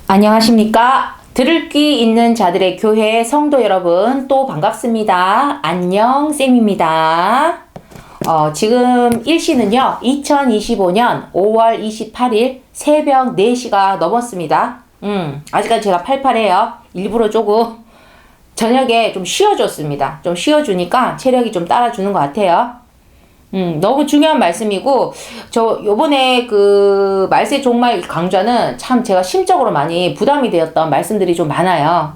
안녕하십니까? 들을 귀 있는 자들의 교회 성도 여러분, 또 반갑습니다. 안녕, 쌤입니다. 지금 일시는요, 2025년 5월 28일 새벽 4시가 넘었습니다. 아직까지 제가 팔팔해요. 일부러 조금 저녁에 좀 쉬어줬습니다. 좀 쉬어주니까 체력이 좀 따라주는 것 같아요. 너무 중요한 말씀이고, 저 요번에 그 말세 종말 강좌는 참 제가 심적으로 많이 부담이 되었던 말씀들이 좀 많아요.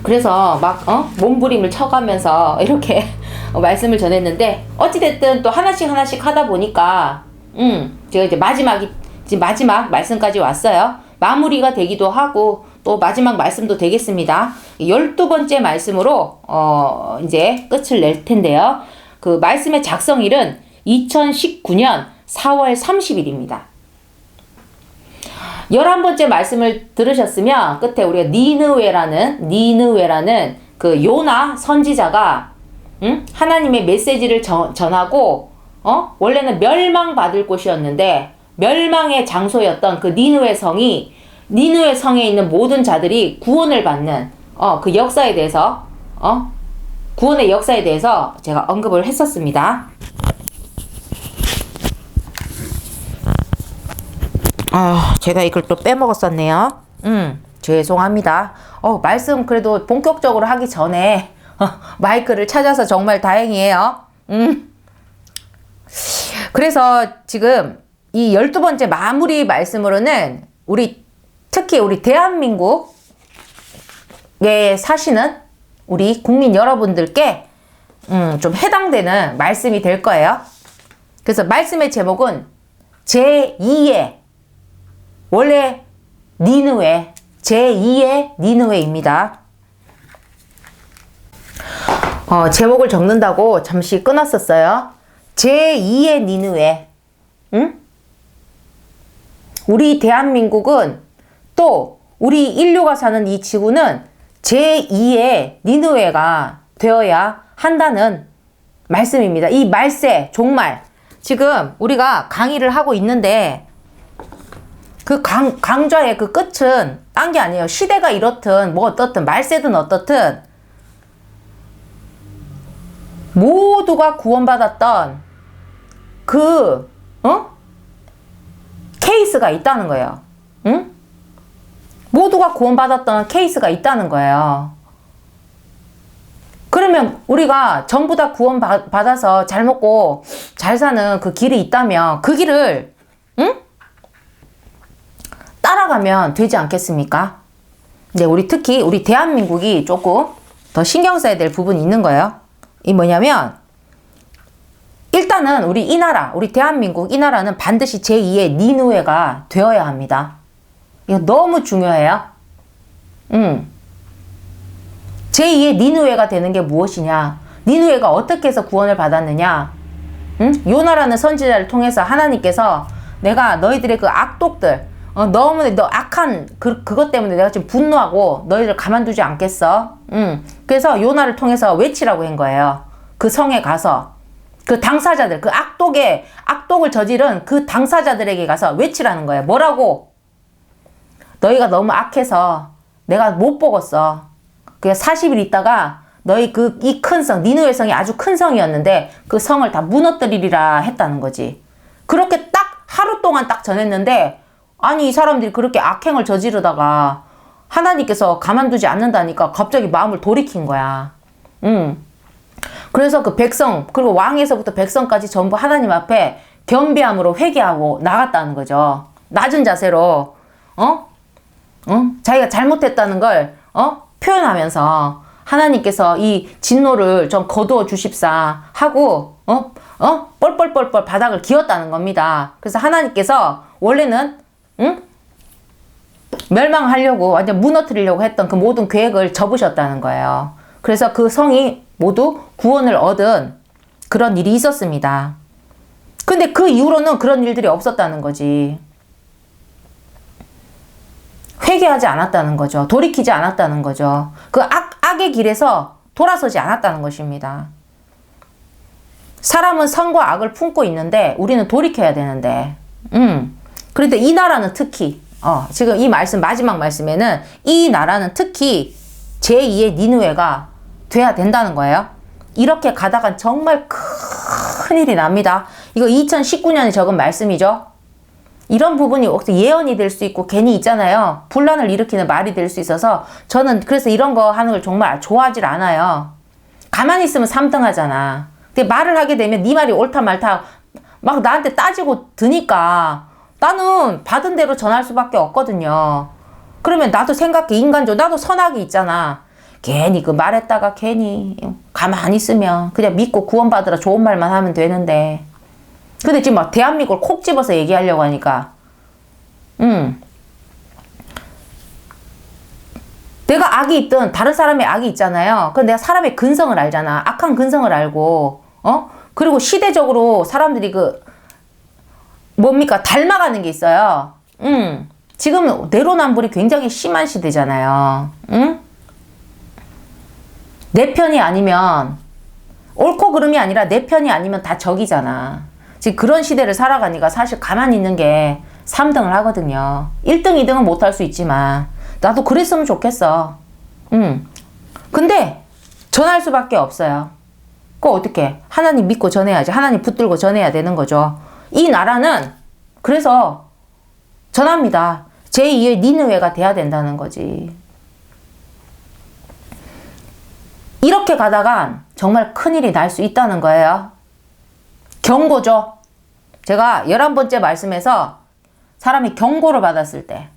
그래서 막 몸부림을 쳐가면서 이렇게 말씀을 전했는데, 어찌됐든 또 하나씩 하다 보니까 제가 이제 마지막 말씀까지 왔어요. 마무리가 되기도 하고 또 마지막 말씀도 되겠습니다. 12번째 말씀으로 이제 끝을 낼 텐데요. 그 말씀의 작성일은 2019년 4월 30일입니다. 11번째 말씀을 들으셨으면 끝에 우리가 니느웨라는 그 요나 선지자가 하나님의 메시지를 전하고 원래는 멸망받을 곳이었는데 멸망의 장소였던 그 니느웨 성에 있는 모든 자들이 구원을 받는 그 역사에 대해서 구원의 역사에 대해서 제가 언급을 했었습니다. 제가 이걸 또 빼먹었었네요. 죄송합니다. 말씀 그래도 본격적으로 하기 전에 마이크를 찾아서 정말 다행이에요. 그래서 지금 이 12번째 마무리 말씀으로는 특히 우리 대한민국에 사시는 우리 국민 여러분들께 좀 해당되는 말씀이 될 거예요. 그래서 말씀의 제목은 제2의 원래 니느웨 제2의 니느웨입니다. 제목을 적는다고 잠시 끊었었어요. 제2의 니느웨. 우리 대한민국은 또 우리 인류가 사는 이 지구는 제2의 니느웨가 되어야 한다는 말씀입니다. 이 말세, 종말. 지금 우리가 강의를 하고 있는데 그 강좌의 그 끝은 딴 게 아니에요. 시대가 이렇든 뭐 어떻든 말세든 어떻든 모두가 구원받았던 그 케이스가 있다는 거예요. 모두가 구원받았던 케이스가 있다는 거예요. 그러면 우리가 전부 다 구원받아서 잘 먹고 잘 사는 그 길이 있다면 그 길을 따라가면 되지 않겠습니까? 근데 특히 우리 대한민국이 조금 더 신경 써야 될 부분이 있는 거예요. 이 뭐냐면 일단은 우리 대한민국 이 나라는 반드시 제2의 니느웨가 되어야 합니다. 이거 너무 중요해요. 제2의 니느웨가 되는 게 무엇이냐? 니느웨가 어떻게 해서 구원을 받았느냐? 요나라는 선지자를 통해서 하나님께서 내가 너희들의 그 악독들, 너무 악한 그것 때문에 내가 지금 분노하고 너희들 가만두지 않겠어. 그래서 요나를 통해서 외치라고 한 거예요. 그 성에 가서 그 당사자들, 그 악독을 저지른 그 당사자들에게 가서 외치라는 거예요. 뭐라고? 너희가 너무 악해서 내가 못 보겠어. 그냥 40일 있다가 너희 이 큰 성, 니느웨 성이 아주 큰 성이었는데 그 성을 다 무너뜨리리라 했다는 거지. 그렇게 딱 하루 동안 딱 전했는데 아니 이 사람들이 그렇게 악행을 저지르다가 하나님께서 가만두지 않는다니까 갑자기 마음을 돌이킨 거야. 그래서 그 백성 그리고 왕에서부터 백성까지 전부 하나님 앞에 겸비함으로 회개하고 나갔다는 거죠. 낮은 자세로 자기가 잘못했다는 걸 표현하면서 하나님께서 이 진노를 좀 거두어 주십사 하고 뻘뻘뻘뻘 바닥을 기었다는 겁니다. 그래서 하나님께서 원래는 멸망하려고 완전 무너뜨리려고 했던 그 모든 계획을 접으셨다는 거예요. 그래서 그 성이 모두 구원을 얻은 그런 일이 있었습니다. 근데 그 이후로는 그런 일들이 없었다는 거지. 회개하지 않았다는 거죠. 돌이키지 않았다는 거죠. 그 악의 길에서 돌아서지 않았다는 것입니다. 사람은 선과 악을 품고 있는데 우리는 돌이켜야 되는데 그런데 이 나라는 특히 지금 이 말씀, 마지막 말씀에는 이 나라는 특히 제2의 니느웨가 돼야 된다는 거예요. 이렇게 가다간 정말 큰일이 납니다. 이거 2019년에 적은 말씀이죠. 이런 부분이 예언이 될 수 있고 괜히 있잖아요. 분란을 일으키는 말이 될 수 있어서 저는 그래서 이런 거 하는 걸 정말 좋아하질 않아요. 가만히 있으면 3등 하잖아. 근데 말을 하게 되면 네 말이 옳다 말다 막 나한테 따지고 드니까 나는 받은 대로 전할 수밖에 없거든요. 그러면 나도 생각해. 인간적으로 나도 선악이 있잖아. 괜히 그 말했다가 괜히 가만히 있으면 그냥 믿고 구원받으라 좋은 말만 하면 되는데. 근데 지금 막 대한민국을 콕 집어서 얘기하려고 하니까 내가 악이 있든 다른 사람의 악이 있잖아요. 그럼 내가 사람의 근성을 알잖아. 악한 근성을 알고 그리고 시대적으로 사람들이 뭡니까? 닮아가는 게 있어요. 지금 내로남불이 굉장히 심한 시대잖아요. 내 편이 아니면 옳고 그름이 아니라 내 편이 아니면 다 적이잖아. 지금 그런 시대를 살아가니까 사실 가만히 있는 게 3등을 하거든요. 1등, 2등은 못할 수 있지만 나도 그랬으면 좋겠어. 근데 전할 수밖에 없어요. 그거 어떻게? 하나님 믿고 전해야지. 하나님 붙들고 전해야 되는 거죠. 이 나라는 그래서 전합니다. 제2의 니느웨가 돼야 된다는 거지. 이렇게 가다간 정말 큰일이 날 수 있다는 거예요. 경고죠. 제가 11번째 말씀에서 사람이 경고를 받았을 때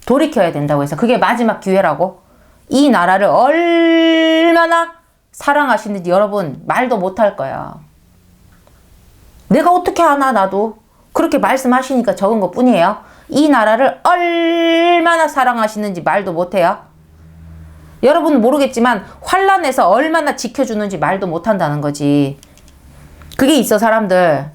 돌이켜야 된다고 해서 그게 마지막 기회라고. 이 나라를 얼마나 사랑하시는지 여러분 말도 못할 거예요. 내가 어떻게 아나. 나도 그렇게 말씀하시니까 적은 것 뿐이에요. 이 나라를 얼마나 사랑하시는지 말도 못해요. 여러분은 모르겠지만 환란에서 얼마나 지켜주는지 말도 못한다는 거지. 그게 있어. 사람들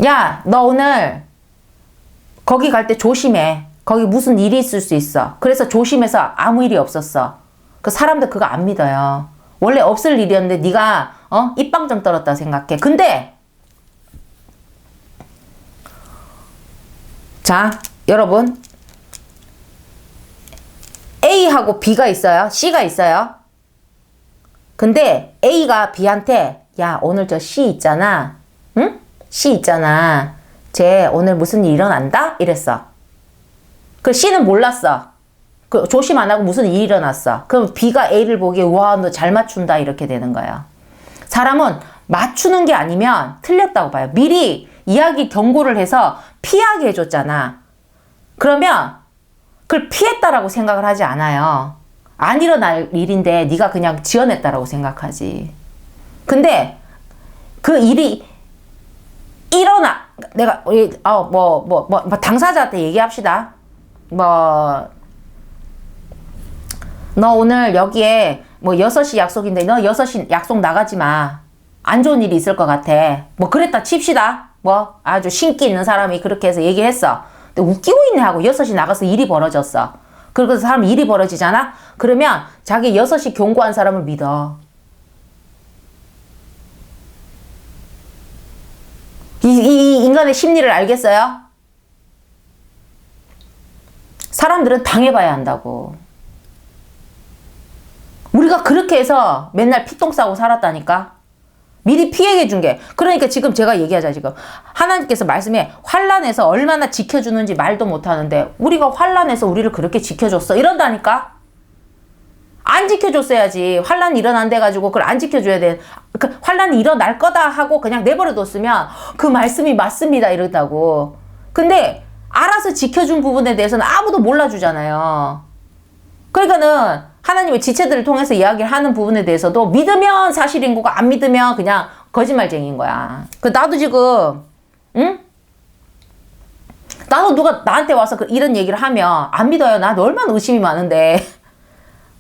야, 너 오늘 거기 갈 때 조심해. 거기 무슨 일이 있을 수 있어. 그래서 조심해서 아무 일이 없었어. 그 사람들 그거 안 믿어요. 원래 없을 일이었는데 네가 입방정 떨었다 생각해. 근데 자, 여러분, A하고 B가 있어요. C가 있어요. 근데 A가 B한테 야, 오늘 저 C 있잖아. 응? C 있잖아. 쟤 오늘 무슨 일 일어난다? 이랬어. 그 C는 몰랐어. 그 조심 안 하고 무슨 일이 일어났어. 그럼 B가 A를 보기에 와, 너 잘 맞춘다 이렇게 되는 거예요. 사람은 맞추는 게 아니면 틀렸다고 봐요. 미리 이야기 경고를 해서 피하게 해줬잖아. 그러면 그걸 피했다라고 생각을 하지 않아요. 안 일어날 일인데 네가 그냥 지어냈다라고 생각하지. 근데 그 일이 일어나. 내가 당사자한테 얘기합시다. 너 오늘 여기에 6시 약속인데 너 6시 약속 나가지 마. 안 좋은 일이 있을 것 같아. 그랬다 칩시다. 아주 신기 있는 사람이 그렇게 해서 얘기했어. 근데 웃기고 있네 하고 6시 나가서 일이 벌어졌어. 그래서 사람이 일이 벌어지잖아? 그러면 자기 6시 경고한 사람을 믿어. 이 인간의 심리를 알겠어요? 사람들은 당해봐야 한다고. 우리가 그렇게 해서 맨날 피똥 싸고 살았다니까. 미리 피해해 준 게. 그러니까 지금 제가 얘기하자. 지금 하나님께서 말씀에 환란에서 얼마나 지켜주는지 말도 못하는데 우리가 환란에서 우리를 그렇게 지켜줬어 이런다니까. 안 지켜줬어야지. 환란이 일어난대 가지고 그걸 안 지켜줘야 돼. 그 환란이 일어날 거다 하고 그냥 내버려뒀으면 그 말씀이 맞습니다 이런다고. 근데 알아서 지켜준 부분에 대해서는 아무도 몰라주잖아요. 그러니까는 하나님의 지체들을 통해서 이야기를 하는 부분에 대해서도 믿으면 사실인 거고 안 믿으면 그냥 거짓말쟁이인 거야. 나도 지금 나도 누가 나한테 와서 이런 얘기를 하면 안 믿어요. 나도 얼마나 의심이 많은데.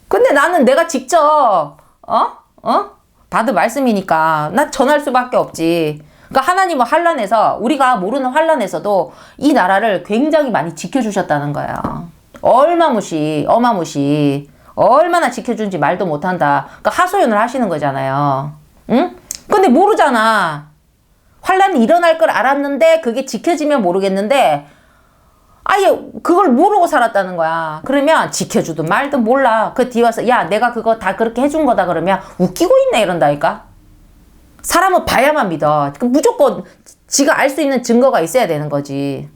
근데 나는 내가 직접 받은 말씀이니까 나 전할 수밖에 없지. 그러니까 하나님은 환란에서 우리가 모르는 환란에서도 이 나라를 굉장히 많이 지켜주셨다는 거예요. 어마무시 얼마나 지켜준지 말도 못한다. 그러니까 하소연을 하시는 거잖아요. 응? 근데 모르잖아. 환란이 일어날 걸 알았는데 그게 지켜지면 모르겠는데 아예 그걸 모르고 살았다는 거야. 그러면 지켜주든 말든 몰라. 그 뒤에 와서 야 내가 그거 다 그렇게 해준 거다 그러면 웃기고 있네 이런다니까. 사람은 봐야만 믿어. 무조건 지가 알 수 있는 증거가 있어야 되는 거지.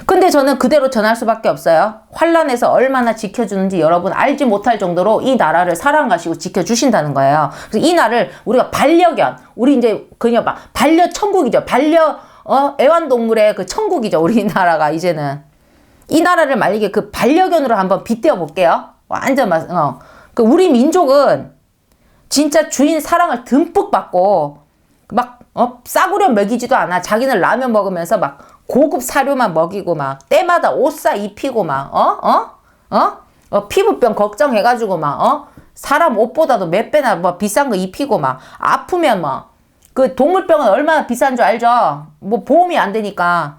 근데 저는 그대로 전할 수밖에 없어요. 환란에서 얼마나 지켜주는지 여러분 알지 못할 정도로 이 나라를 사랑하시고 지켜주신다는 거예요. 그래서 이 나라를 우리가 반려견, 우리 이제 그냥 막 반려천국이죠. 애완동물의 그 천국이죠. 우리나라가 이제는. 이 나라를 만약에 그 반려견으로 한번 빗대어 볼게요. 완전 그 우리 민족은 진짜 주인 사랑을 듬뿍 받고 막 싸구려 먹이지도 않아. 자기는 라면 먹으면서 막 고급 사료만 먹이고 막 때마다 옷 사 입히고 막 피부병 걱정해가지고 막 사람 옷보다도 몇 배나 뭐 비싼 거 입히고 막 아프면 막 그 동물병은 얼마나 비싼 줄 알죠? 뭐 보험이 안 되니까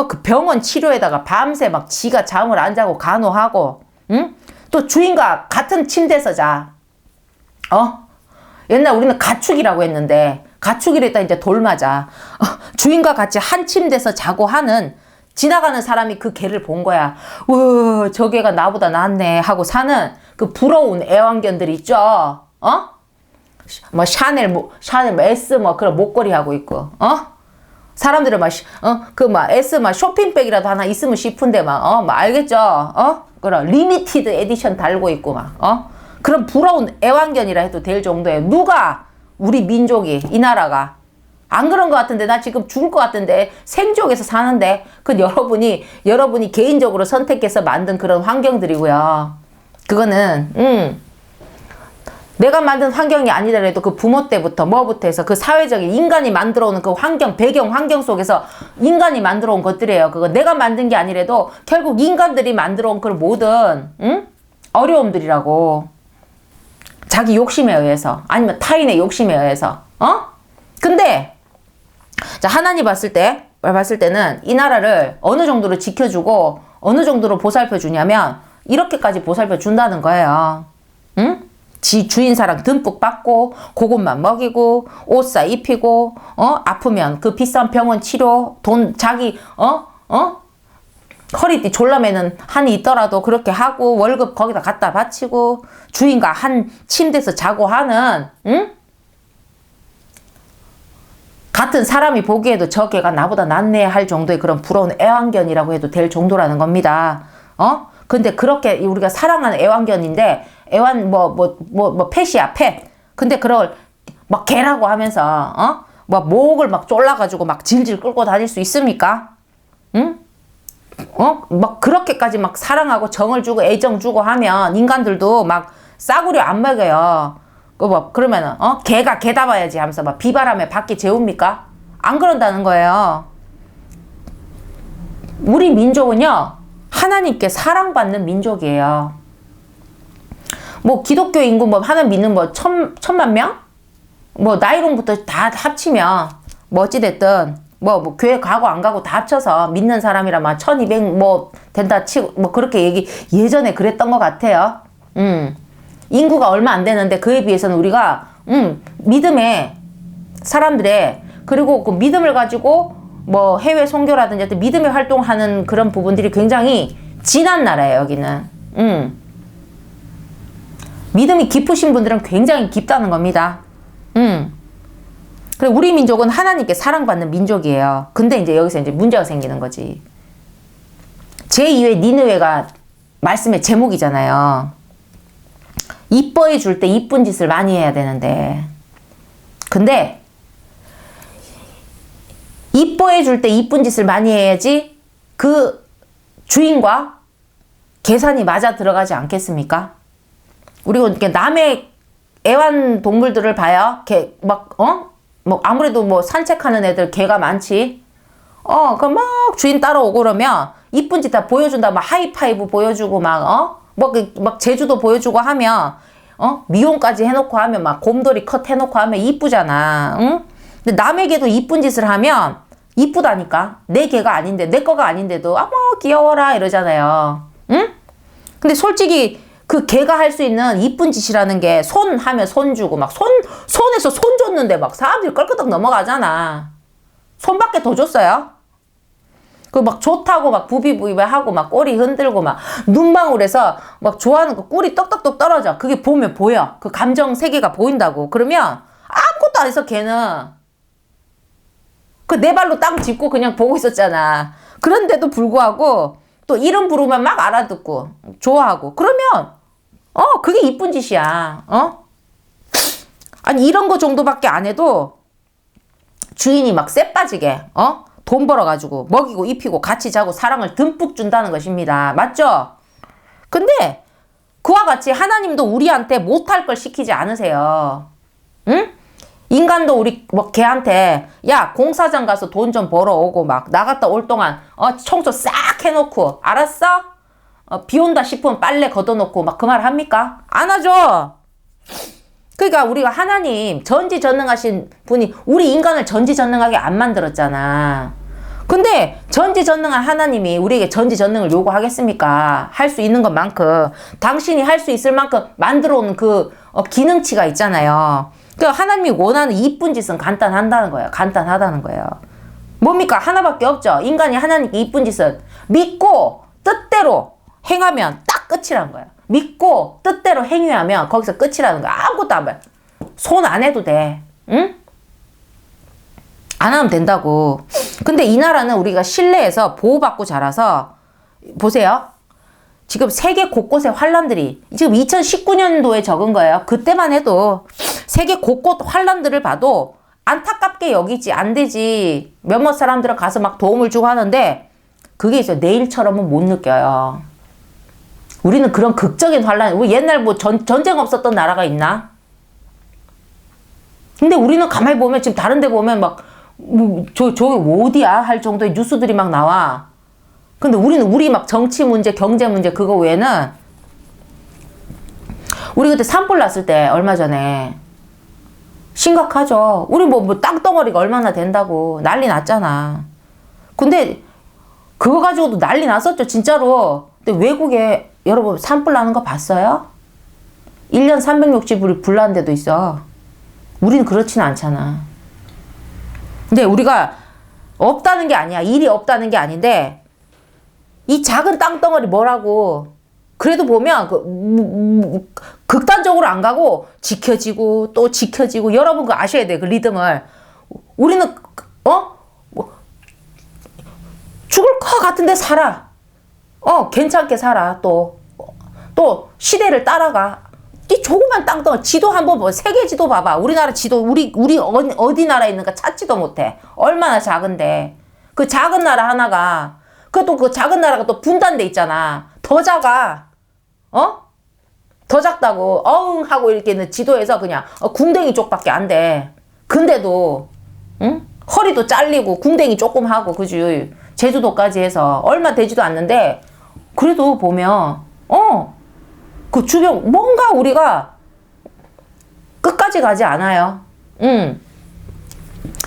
그 병원 치료에다가 밤새 막 지가 잠을 안 자고 간호하고 응? 또 주인과 같은 침대에서 자. 옛날 우리는 가축이라고 했는데 가축이라 했다 이제 돌맞아. 주인과 같이 한 침대에서 자고 하는 지나가는 사람이 그 개를 본 거야. 저 개가 나보다 낫네 하고 사는 그 부러운 애완견들 있죠. 뭐 샤넬 S 뭐 그런 목걸이 하고 있고 사람들은 막 S 막 쇼핑백이라도 하나 있으면 싶은데 막 알겠죠? 그런 리미티드 에디션 달고 있고 막 그런 부러운 애완견이라 해도 될 정도에 누가 우리 민족이 이 나라가 안 그런 것 같은데 나 지금 죽을 것 같은데 생지옥에서 사는데 그 여러분이 개인적으로 선택해서 만든 그런 환경들이고요. 그거는 내가 만든 환경이 아니더라도 그 부모 때부터 뭐부터 해서 그 사회적인 인간이 만들어 오는 그 배경 환경 속에서 인간이 만들어 온 것들이에요. 그거 내가 만든 게 아니라도 결국 인간들이 만들어 온 그 모든 어려움들이라고. 자기 욕심에 의해서 아니면 타인의 욕심에 의해서 근데 자 하나님 봤을 때는 이 나라를 어느 정도로 지켜주고 어느 정도로 보살펴 주냐면 이렇게까지 보살펴 준다는 거예요. 응? 지 주인 사랑 듬뿍 받고 그것만 먹이고 옷 사 입히고 아프면 그 비싼 병원 치료 돈 자기 허리띠 졸라매는 한이 있더라도 그렇게 하고 월급 거기다 갖다 바치고 주인과 한 침대에서 자고 하는 같은 사람이 보기에도 저 개가 나보다 낫네 할 정도의 그런 부러운 애완견이라고 해도 될 정도라는 겁니다. 근데 그렇게 우리가 사랑하는 애완견인데 펫이야 펫. 근데 그걸 막 개라고 하면서 막 목을 막 졸라가지고 막 질질 끌고 다닐 수 있습니까? 응? 막 그렇게까지 막 사랑하고 정을 주고 애정 주고 하면 인간들도 막 싸구려 안 먹여요. 그러면은 개가 개다 봐야지 하면서 막 비바람에 밖에 재웁니까? 안 그런다는 거예요. 우리 민족은요 하나님께 사랑받는 민족이에요. 뭐 기독교 인구 뭐 하나 믿는 뭐 천만 명? 뭐 나이론부터 다 합치면 뭐 어찌됐든 뭐 교회 가고 안 가고 다 합쳐서 믿는 사람이라 막 1200 뭐 된다 치고 뭐 그렇게 예전에 그랬던 것 같아요. 인구가 얼마 안 되는데 그에 비해서는 우리가 믿음의 사람들의 그리고 그 믿음을 가지고 뭐 해외 선교라든지 믿음의 활동하는 그런 부분들이 굉장히 진한 나라예요. 여기는 믿음이 깊으신 분들은 굉장히 깊다는 겁니다. 그리고 우리 민족은 하나님께 사랑받는 민족이에요. 근데 이제 여기서 이제 문제가 생기는 거지. 제2의 니느웨가 말씀의 제목이잖아요. 이뻐해 줄 때 이쁜 짓을 많이 해야 되는데 근데 이뻐해 줄 때 이쁜 짓을 많이 해야지 그 주인과 계산이 맞아 들어가지 않겠습니까? 그리고 이렇게 남의 애완동물들을 봐요. 뭐 아무래도 뭐 산책하는 애들 개가 많지. 그럼 막 주인 따라오고 그러면 이쁜 짓 다 보여준다. 막 하이파이브 보여주고 막 제주도 보여주고 하면 미용까지 해놓고 하면 막 곰돌이 컷 해놓고 하면 이쁘잖아. 응? 근데 남에게도 이쁜 짓을 하면 이쁘다니까. 내 개가 아닌데 내 거가 아닌데도 뭐 귀여워라 이러잖아요. 응? 근데 솔직히 그 걔가 할 수 있는 이쁜 짓이라는 게 손 하면 손 주고 막 손에서 손 줬는데 막 사람들이 껄끄덕 넘어가잖아. 손밖에 더 줬어요? 그 막 좋다고 막 부비부비 하고 막 꼬리 흔들고 막 눈망울에서 막 좋아하는 거 꿀이 떡떡떡 떨어져. 그게 보면 보여. 그 감정 세계가 보인다고. 그러면 아무것도 안 해서 걔는 그 내 발로 땅 짚고 그냥 보고 있었잖아. 그런데도 불구하고 또 이름 부르면 막 알아듣고 좋아하고 그러면 그게 이쁜 짓이야. 아니 이런 거 정도밖에 안 해도 주인이 막 쎄 빠지게 돈 벌어가지고 먹이고 입히고 같이 자고 사랑을 듬뿍 준다는 것입니다. 맞죠? 근데 그와 같이 하나님도 우리한테 못할 걸 시키지 않으세요. 응? 인간도 우리 뭐 걔한테 야 공사장 가서 돈 좀 벌어오고 막 나갔다 올 동안 청소 싹 해놓고 알았어? 비 온다 싶으면 빨래 걷어놓고 막 그 말 합니까? 안 하죠. 그러니까 우리가 하나님 전지전능하신 분이 우리 인간을 전지전능하게 안 만들었잖아. 근데 전지전능한 하나님이 우리에게 전지전능을 요구하겠습니까? 할 수 있는 것만큼 당신이 할 수 있을 만큼 만들어 오는 그 기능치가 있잖아요. 그러니까 하나님이 원하는 이쁜 짓은 간단하다는 거예요. 간단하다는 거예요. 뭡니까? 하나밖에 없죠. 인간이 하나님께 이쁜 짓은 믿고 뜻대로 행하면 딱 끝이라는 거예요. 믿고 뜻대로 행위하면 거기서 끝이라는 거야. 아무것도 안 해. 손 안 해도 돼. 응? 안 하면 된다고. 근데 이 나라는 우리가 신뢰해서 보호받고 자라서 보세요. 지금 세계 곳곳에 환란들이 지금 2019년도에 적은 거예요. 그때만 해도 세계 곳곳 환란들을 봐도 안타깝게 여기지 안 되지. 몇몇 사람들은 가서 막 도움을 주고 하는데 그게 있어요. 내일처럼은 못 느껴요. 우리는 그런 극적인 환란, 우리 옛날 뭐 전쟁 없었던 나라가 있나? 근데 우리는 가만히 보면 지금 다른 데 보면 막 저기 어디야? 할 정도의 뉴스들이 막 나와. 근데 우리 막 정치 문제, 경제 문제 그거 외에는 우리 그때 산불 났을 때 얼마 전에 심각하죠. 우리 뭐 땅덩어리가 얼마나 된다고 난리 났잖아. 근데 그거 가지고도 난리 났었죠. 진짜로. 근데 외국에 여러분 산불 나는 거 봤어요? 1년 360일이 불 나는 데도 있어. 우리는 그렇지는 않잖아. 근데 우리가 없다는 게 아니야. 일이 없다는 게 아닌데 이 작은 땅덩어리 뭐라고 그래도 보면 극단적으로 안 가고 지켜지고 또 지켜지고 여러분 그거 아셔야 돼. 그 리듬을. 우리는 죽을 것 같은데 살아. 괜찮게 살아. 또 시대를 따라가. 이 조그만 땅덩어리 지도 한번 봐. 세계 지도 봐봐. 우리나라 지도 우리 어디 나라에 있는가 찾지도 못해. 얼마나 작은데. 그 작은 나라 하나가 그것도 그 작은 나라가 또 분단돼 있잖아. 더 작아. 더 작다고 하고 이렇게 있는 지도에서 그냥 궁뎅이 쪽밖에 안 돼. 근데도 응? 허리도 잘리고 궁뎅이 조금 하고 그지. 제주도까지 해서 얼마 되지도 않는데 그래도 보면 그 주변 뭔가 우리가 끝까지 가지 않아요.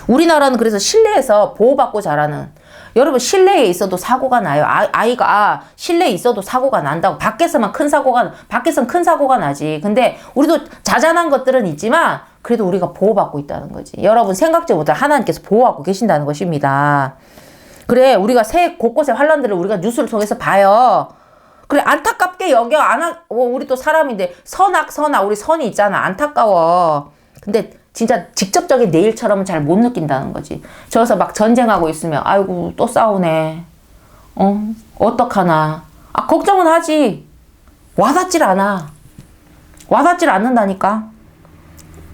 우리나라는 그래서 실내에서 보호받고 자라는 여러분 실내에 있어도 사고가 나요. 아이가 실내에 있어도 사고가 난다고. 밖에서는 큰 사고가 나지. 근데 우리도 자잘한 것들은 있지만 그래도 우리가 보호받고 있다는 거지. 여러분 생각지 못할 하나님께서 보호하고 계신다는 것입니다. 그래 우리가 새 곳곳의 환란들을 우리가 뉴스를 통해서 봐요. 그래 안타깝게 여겨. 우리 또 사람인데 선악 우리 선이 있잖아. 안타까워. 근데 진짜 직접적인 내일처럼은 잘 못 느낀다는 거지. 저기서 막 전쟁하고 있으면 아이고 또 싸우네. 어떡하나. 걱정은 하지. 와닿질 않아. 와닿질 않는다니까.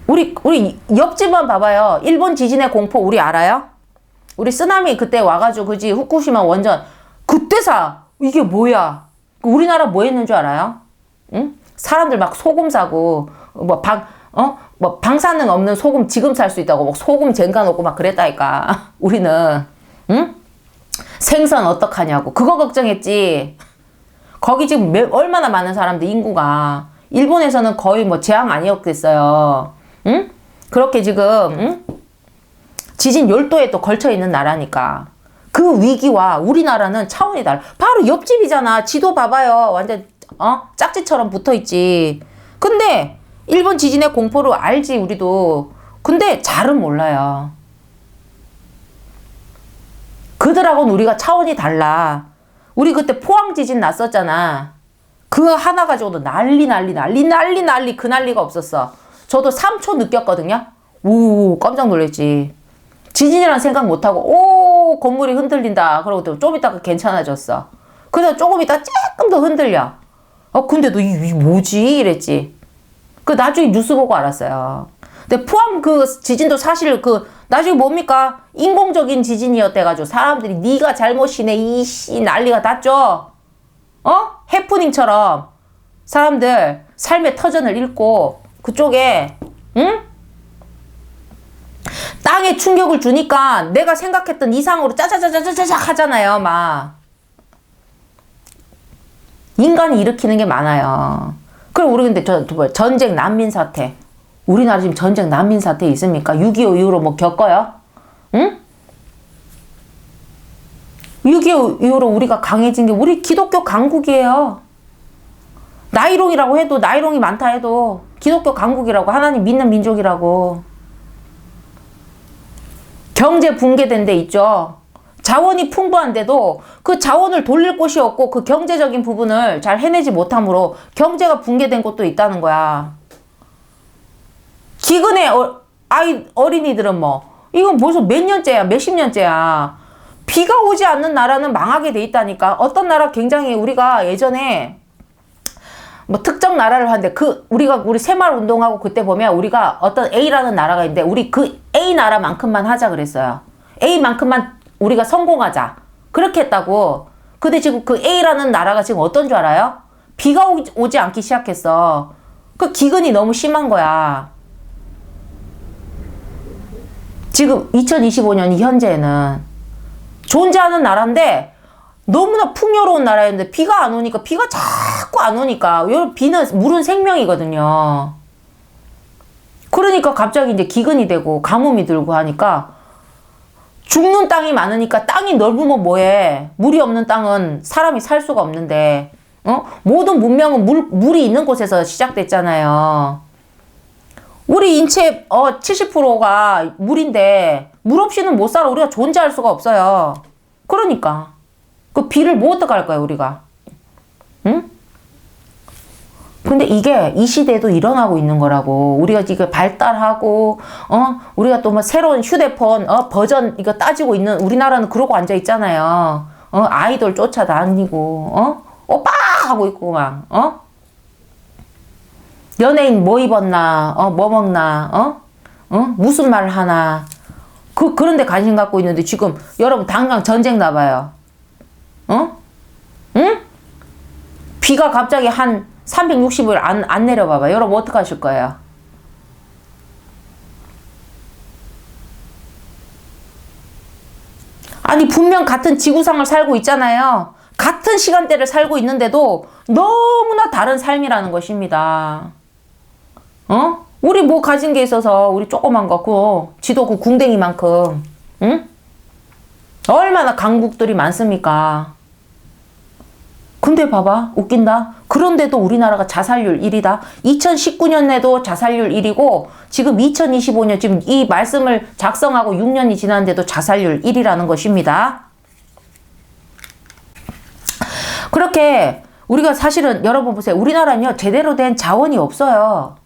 우리 옆집만 봐봐요. 일본 지진의 공포 우리 알아요? 우리 쓰나미 그때 와가지고 그지 후쿠시마 원전 그때 이게 뭐야? 우리나라 뭐 했는 줄 알아요? 응? 사람들 막 소금 사고 방사능 없는 소금 지금 살 수 있다고 막 소금 쟁가 놓고 막 그랬다니까. 우리는 응? 생선 어떡하냐고 그거 걱정했지. 거기 지금 얼마나 많은 사람들 인구가 일본에서는 거의 뭐 재앙 아니었겠어요. 응? 그렇게 지금 응? 지진 열도에 또 걸쳐 있는 나라니까. 그 위기와 우리나라는 차원이 달라. 바로 옆집이잖아. 지도 봐봐요. 완전 짝지처럼 붙어있지. 근데 일본 지진의 공포를 알지 우리도. 근데 잘은 몰라요. 그들하고는 우리가 차원이 달라. 우리 그때 포항 지진 났었잖아. 그거 하나 가지고도 난리 그 난리가 없었어. 저도 3초 느꼈거든요. 오, 깜짝 놀랐지. 지진이란 생각 못하고 오, 건물이 흔들린다 그러고 좀 이따가 괜찮아졌어. 그래서 조금 이따 조금 더 흔들려. 근데 너 이 뭐지 이랬지. 그 나중에 뉴스 보고 알았어요. 근데 포항 그 지진도 사실 그 나중에 뭡니까? 인공적인 지진이었대가지고 사람들이 네가 잘못이네 이씨 난리가 났죠. 해프닝처럼 사람들 삶의 터전을 잃고 그쪽에 응? 땅에 충격을 주니까 내가 생각했던 이상으로 짜자자자자자 하잖아요. 막 인간이 일으키는 게 많아요. 그럼 우리 근데 전쟁 난민 사태, 우리나라 지금 전쟁 난민 사태 있습니까? 6.25 이후로 뭐 겪어요? 응? 6.25 이후로 우리가 강해진 게 우리 기독교 강국이에요. 나이롱이라고 해도 나이롱이 많다 해도 기독교 강국이라고, 하나님 믿는 민족이라고. 경제 붕괴된 데 있죠. 자원이 풍부한데도 그 자원을 돌릴 곳이 없고 그 경제적인 부분을 잘 해내지 못함으로 경제가 붕괴된 곳도 있다는 거야. 기근의 어린이들은 뭐 이건 벌써 몇 년째야, 몇십 년째야. 비가 오지 않는 나라는 망하게 돼 있다니까. 어떤 나라 굉장히 우리가 예전에 뭐 특정 나라를 하는데 우리 새마을 운동하고 그때 보면 우리가 어떤 A라는 나라가 있는데 우리 그 A 나라만큼만 하자 그랬어요. A만큼만 우리가 성공하자. 그렇게 했다고. 근데 지금 그 A라는 나라가 지금 어떤 줄 알아요? 비가 오지 않기 시작했어. 그 기근이 너무 심한 거야. 지금 2025년 현재에는 존재하는 나라인데 너무나 풍요로운 나라였는데 비가 안 오니까, 비가 자꾸 안 오니까, 물은 생명이거든요. 그러니까 갑자기 이제 기근이 되고 가뭄이 들고 하니까 죽는 땅이 많으니까, 땅이 넓으면 뭐해. 물이 없는 땅은 사람이 살 수가 없는데, 모든 문명은 물이 있는 곳에서 시작됐잖아요. 우리 인체 70%가 물인데 물 없이는 못 살아. 우리가 존재할 수가 없어요. 그러니까 그 비를 뭐 어떡할 거야 우리가. 응? 근데 이게 이 시대에도 일어나고 있는 거라고. 우리가 지금 발달하고 우리가 또 뭐 새로운 휴대폰 버전 이거 따지고 있는 우리나라는 그러고 앉아 있잖아요. 아이돌 쫓아다니고 오빠 하고 있고 막 연예인 뭐 입었나, 뭐 먹나, 무슨 말 하나. 그런 데 관심 갖고 있는데 지금 여러분 당장 전쟁 나봐요. 응? 비가 갑자기 한 360일 안 내려봐봐. 여러분 어떡하실 거예요? 아니 분명 같은 지구상을 살고 있잖아요. 같은 시간대를 살고 있는데도 너무나 다른 삶이라는 것입니다. 우리 뭐 가진 게 있어서 우리 조그만 거, 지도 그 궁뎅이만큼, 응? 얼마나 강국들이 많습니까? 근데 봐봐, 웃긴다. 그런데도 우리나라가 자살률 1위다. 2019년에도 자살률 1위고, 지금 2025년, 지금 이 말씀을 작성하고 6년이 지났는데도 자살률 1위라는 것입니다. 그렇게, 우리가 사실은, 여러분 보세요. 우리나라는요, 제대로 된 자원이 없어요.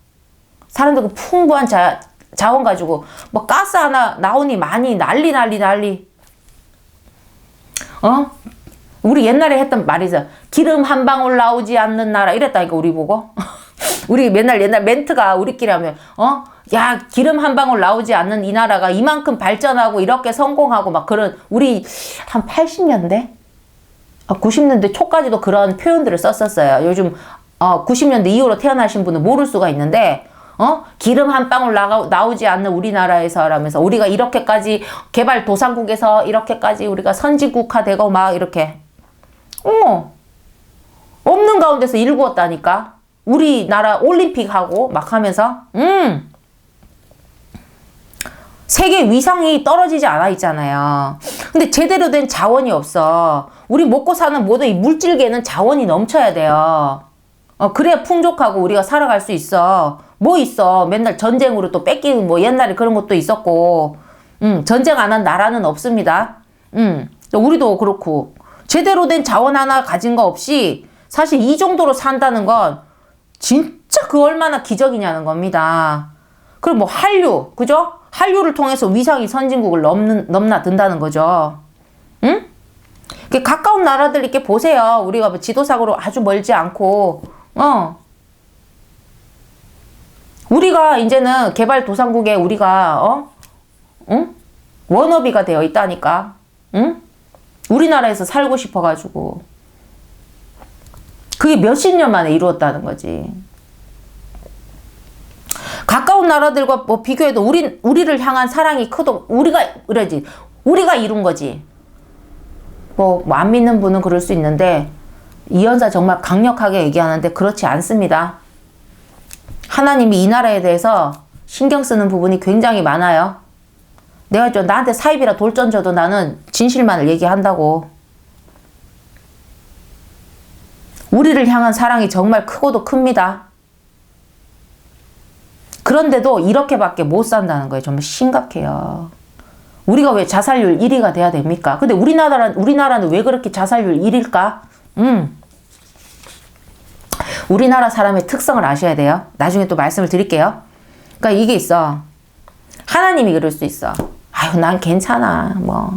사람들 그 풍부한 자원 가지고 뭐 가스 하나 나오니 많이 난리. 우리 옛날에 했던 말이 있어. 기름 한 방울 나오지 않는 나라 이랬다니까 우리 보고. 우리 옛날 멘트가 우리끼리 하면 야 기름 한 방울 나오지 않는 이 나라가 이만큼 발전하고 이렇게 성공하고 막 그런, 우리 한 80년대? 90년대 초까지도 그런 표현들을 썼었어요. 요즘 90년대 이후로 태어나신 분은 모를 수가 있는데 기름 한 방울 나오지 않는 우리나라에서 라면서 우리가 이렇게까지 개발도상국에서 이렇게까지 우리가 선진국화되고 막 이렇게 없는 가운데서 일구었다니까. 우리나라 올림픽하고 막 하면서 세계 위상이 떨어지지 않아 있잖아요. 근데 제대로 된 자원이 없어. 우리 먹고 사는 모든 이 물질계는 자원이 넘쳐야 돼요. 그래야 풍족하고 우리가 살아갈 수 있어. 뭐 있어. 맨날 전쟁으로 또 뺏기는 뭐 옛날에 그런 것도 있었고. 전쟁 안 한 나라는 없습니다. 우리도 그렇고. 제대로 된 자원 하나 가진 거 없이 사실 이 정도로 산다는 건 진짜 그 얼마나 기적이냐는 겁니다. 그리고 뭐 한류, 그죠? 한류를 통해서 위상이 선진국을 넘나든다는 거죠. 응? 가까운 나라들 이렇게 보세요. 우리가 뭐 지도상으로 아주 멀지 않고, 우리가 이제는 개발도상국에 우리가, 응? 워너비가 되어 있다니까. 응? 우리나라에서 살고 싶어가지고. 그게 몇십 년 만에 이루었다는 거지. 가까운 나라들과 뭐 비교해도 우리를 향한 사랑이 크도, 우리가 이룬 거지. 뭐 안 믿는 분은 그럴 수 있는데, 이 연사 정말 강력하게 얘기하는데 그렇지 않습니다. 하나님이 이 나라에 대해서 신경 쓰는 부분이 굉장히 많아요. 내가 나한테 사입이라 돌전져도 나는 진실만을 얘기한다고. 우리를 향한 사랑이 정말 크고도 큽니다. 그런데도 이렇게밖에 못 산다는 거예요. 정말 심각해요. 우리가 왜 자살률 1위가 돼야 됩니까? 근데 우리나라는 왜 그렇게 자살률 1위일까? 우리나라 사람의 특성을 아셔야 돼요. 나중에 또 말씀을 드릴게요. 그러니까 이게 있어. 하나님이 그럴 수 있어. 아유, 난 괜찮아. 뭐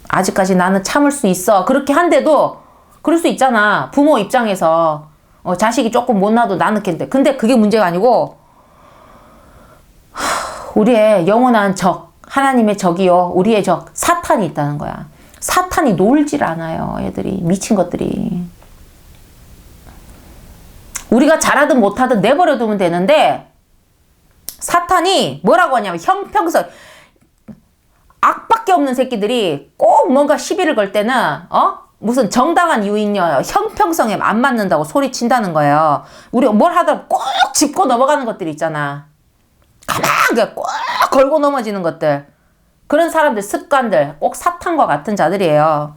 아직까지 나는 참을 수 있어. 그렇게 한데도 그럴 수 있잖아. 부모 입장에서 자식이 조금 못나도 나는 괜찮대. 근데 그게 문제가 아니고 우리의 영원한 적, 하나님의 적이요, 우리의 적, 사탄이 있다는 거야. 사탄이 놀질 않아요. 애들이, 미친 것들이. 우리가 잘하든 못하든 내버려 두면 되는데 사탄이 뭐라고 하냐면 형평성, 악밖에 없는 새끼들이 꼭 뭔가 시비를 걸 때는 무슨 정당한 이유인요 형평성에 안 맞는다고 소리친다는 거예요. 우리가 뭘 하다 꼭 짚고 넘어가는 것들이 있잖아. 가만히 꼭 걸고 넘어지는 것들. 그런 사람들, 습관들, 꼭 사탄과 같은 자들이에요.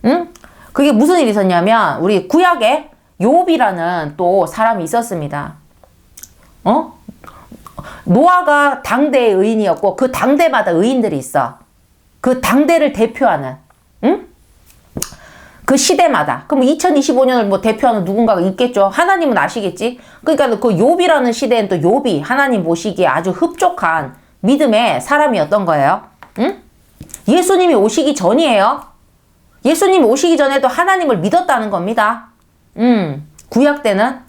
응? 그게 무슨 일이 있었냐면 우리 구약에 욥이라는 또 사람이 있었습니다. 노아가 당대의 의인이었고 그 당대마다 의인들이 있어. 그 당대를 대표하는, 응? 그 시대마다. 그럼 2025년을 뭐 대표하는 누군가가 있겠죠. 하나님은 아시겠지. 그러니까 그 욥이라는 시대엔 또 욥이 하나님 보시기에 아주 흡족한 믿음의 사람이었던 거예요. 응? 예수님이 오시기 전이에요. 예수님이 오시기 전에도 하나님을 믿었다는 겁니다. 구약 때는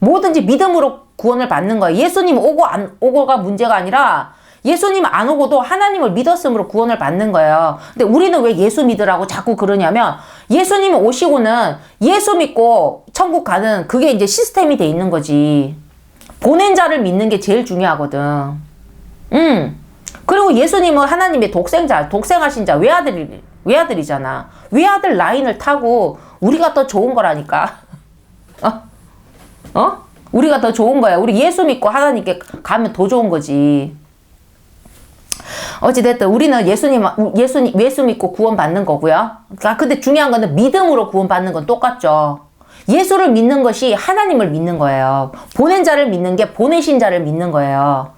뭐든지 믿음으로 구원을 받는 거예요. 예수님 오고 안 오고가 문제가 아니라 예수님 안 오고도 하나님을 믿었으므로 구원을 받는 거예요. 근데 우리는 왜 예수 믿으라고 자꾸 그러냐면 예수님이 오시고는 예수 믿고 천국 가는 그게 이제 시스템이 돼 있는 거지. 보낸 자를 믿는 게 제일 중요하거든. 그리고 예수님은 하나님의 독생하신 자, 외아들이잖아. 외아들 라인을 타고 우리가 더 좋은 거라니까. 우리가 더 좋은 거야. 우리 예수 믿고 하나님께 가면 더 좋은 거지. 어찌됐든 우리는 예수 믿고 구원받는 거고요. 그러니까 근데 중요한 거는 믿음으로 구원받는 건 똑같죠. 예수를 믿는 것이 하나님을 믿는 거예요. 보낸 자를 믿는 게 보내신 자를 믿는 거예요.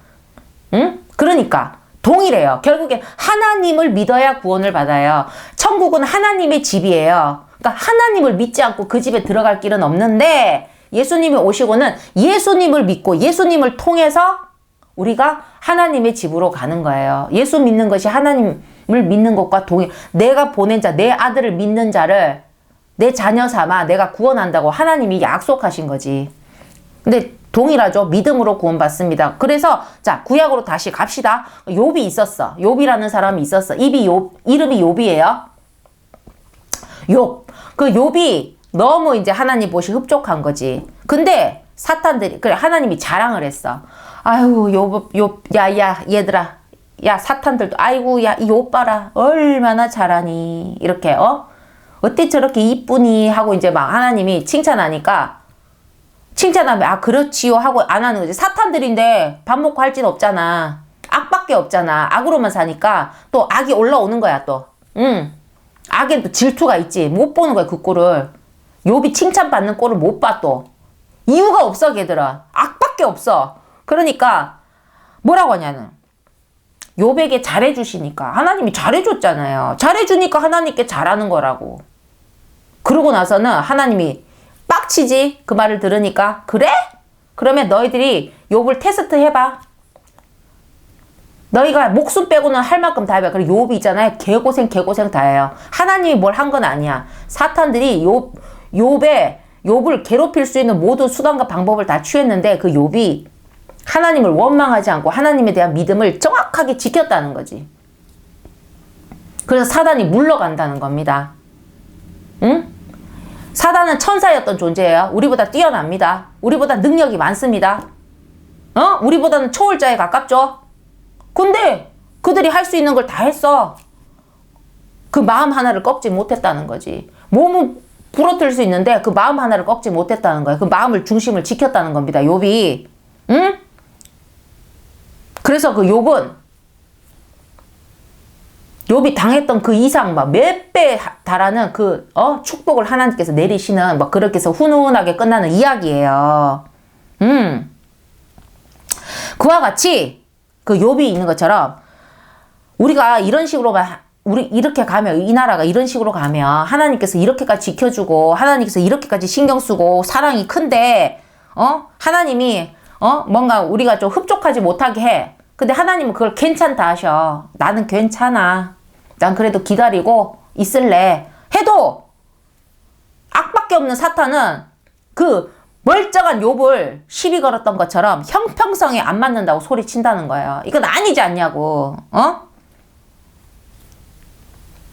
응? 그러니까 동일해요. 결국엔 하나님을 믿어야 구원을 받아요. 천국은 하나님의 집이에요. 그러니까 하나님을 믿지 않고 그 집에 들어갈 길은 없는데 예수님이 오시고는 예수님을 믿고 예수님을 통해서 우리가 하나님의 집으로 가는 거예요. 예수 믿는 것이 하나님을 믿는 것과 내가 보낸 자, 내 아들을 믿는 자를 내 자녀 삼아 내가 구원한다고 하나님이 약속하신 거지. 근데 동일하죠. 믿음으로 구원받습니다. 그래서 자, 구약으로 다시 갑시다. 욥이 있었어. 욥이라는 사람이 있었어. 이름이 욥이에요. 욥. 그 욥이 너무 이제 하나님 보시 흡족한 거지. 근데 사탄들이, 그래, 하나님이 자랑을 했어. 아유, 야, 얘들아. 야, 사탄들도, 아이고, 야, 이 욥 봐라. 얼마나 잘하니. 이렇게, 어때 저렇게 이쁘니? 하고 이제 막 하나님이 칭찬하니까, 칭찬하면, 아, 그렇지요. 하고 안 하는 거지. 사탄들인데 밥 먹고 할 짓 없잖아. 악밖에 없잖아. 악으로만 사니까 또 악이 올라오는 거야, 또. 악엔 또 질투가 있지. 못 보는 거야, 그 꼴을. 욥이 칭찬받는 꼴을 못 봐 또. 이유가 없어 걔들은. 악밖에 없어. 그러니까 뭐라고 하냐는 욥에게 잘해주시니까 하나님이 잘해줬잖아요. 잘해주니까 하나님께 잘하는 거라고. 그러고 나서는 하나님이 빡치지 그 말을 들으니까 그래? 그러면 너희들이 욥을 테스트 해봐. 너희가 목숨 빼고는 할 만큼 다 해봐. 그리고 욥이 있잖아요. 개고생 다 해요. 하나님이 뭘 한 건 아니야. 사탄들이 욥을 괴롭힐 수 있는 모든 수단과 방법을 다 취했는데 그 욥이 하나님을 원망하지 않고 하나님에 대한 믿음을 정확하게 지켰다는 거지. 그래서 사단이 물러간다는 겁니다. 응? 사단은 천사였던 존재예요. 우리보다 뛰어납니다. 우리보다 능력이 많습니다. 우리보다는 초월자에 가깝죠. 근데 그들이 할 수 있는 걸 다 했어. 그 마음 하나를 꺾지 못했다는 거지. 몸은 부러뜨릴 수 있는데 그 마음 하나를 꺾지 못했다는 거야. 그 마음을 중심을 지켰다는 겁니다. 욥이. 응? 그래서 그 욥이 당했던 그 이상 막 몇 배 달하는 그 축복을 하나님께서 내리시는 막 그렇게 해서 훈훈하게 끝나는 이야기예요. 그와 같이 그 욥이 있는 것처럼 우리가 이런 식으로 이렇게 가면 이 나라가 이런 식으로 가면 하나님께서 이렇게까지 지켜주고 하나님께서 이렇게까지 신경 쓰고 사랑이 큰데 하나님이 뭔가 우리가 좀 흡족하지 못하게 해. 근데 하나님은 그걸 괜찮다 하셔. 나는 괜찮아. 난 그래도 기다리고 있을래. 해도 악밖에 없는 사탄은 그 멀쩡한 욥을 시비 걸었던 것처럼 형평성에 안 맞는다고 소리친다는 거예요. 이건 아니지 않냐고.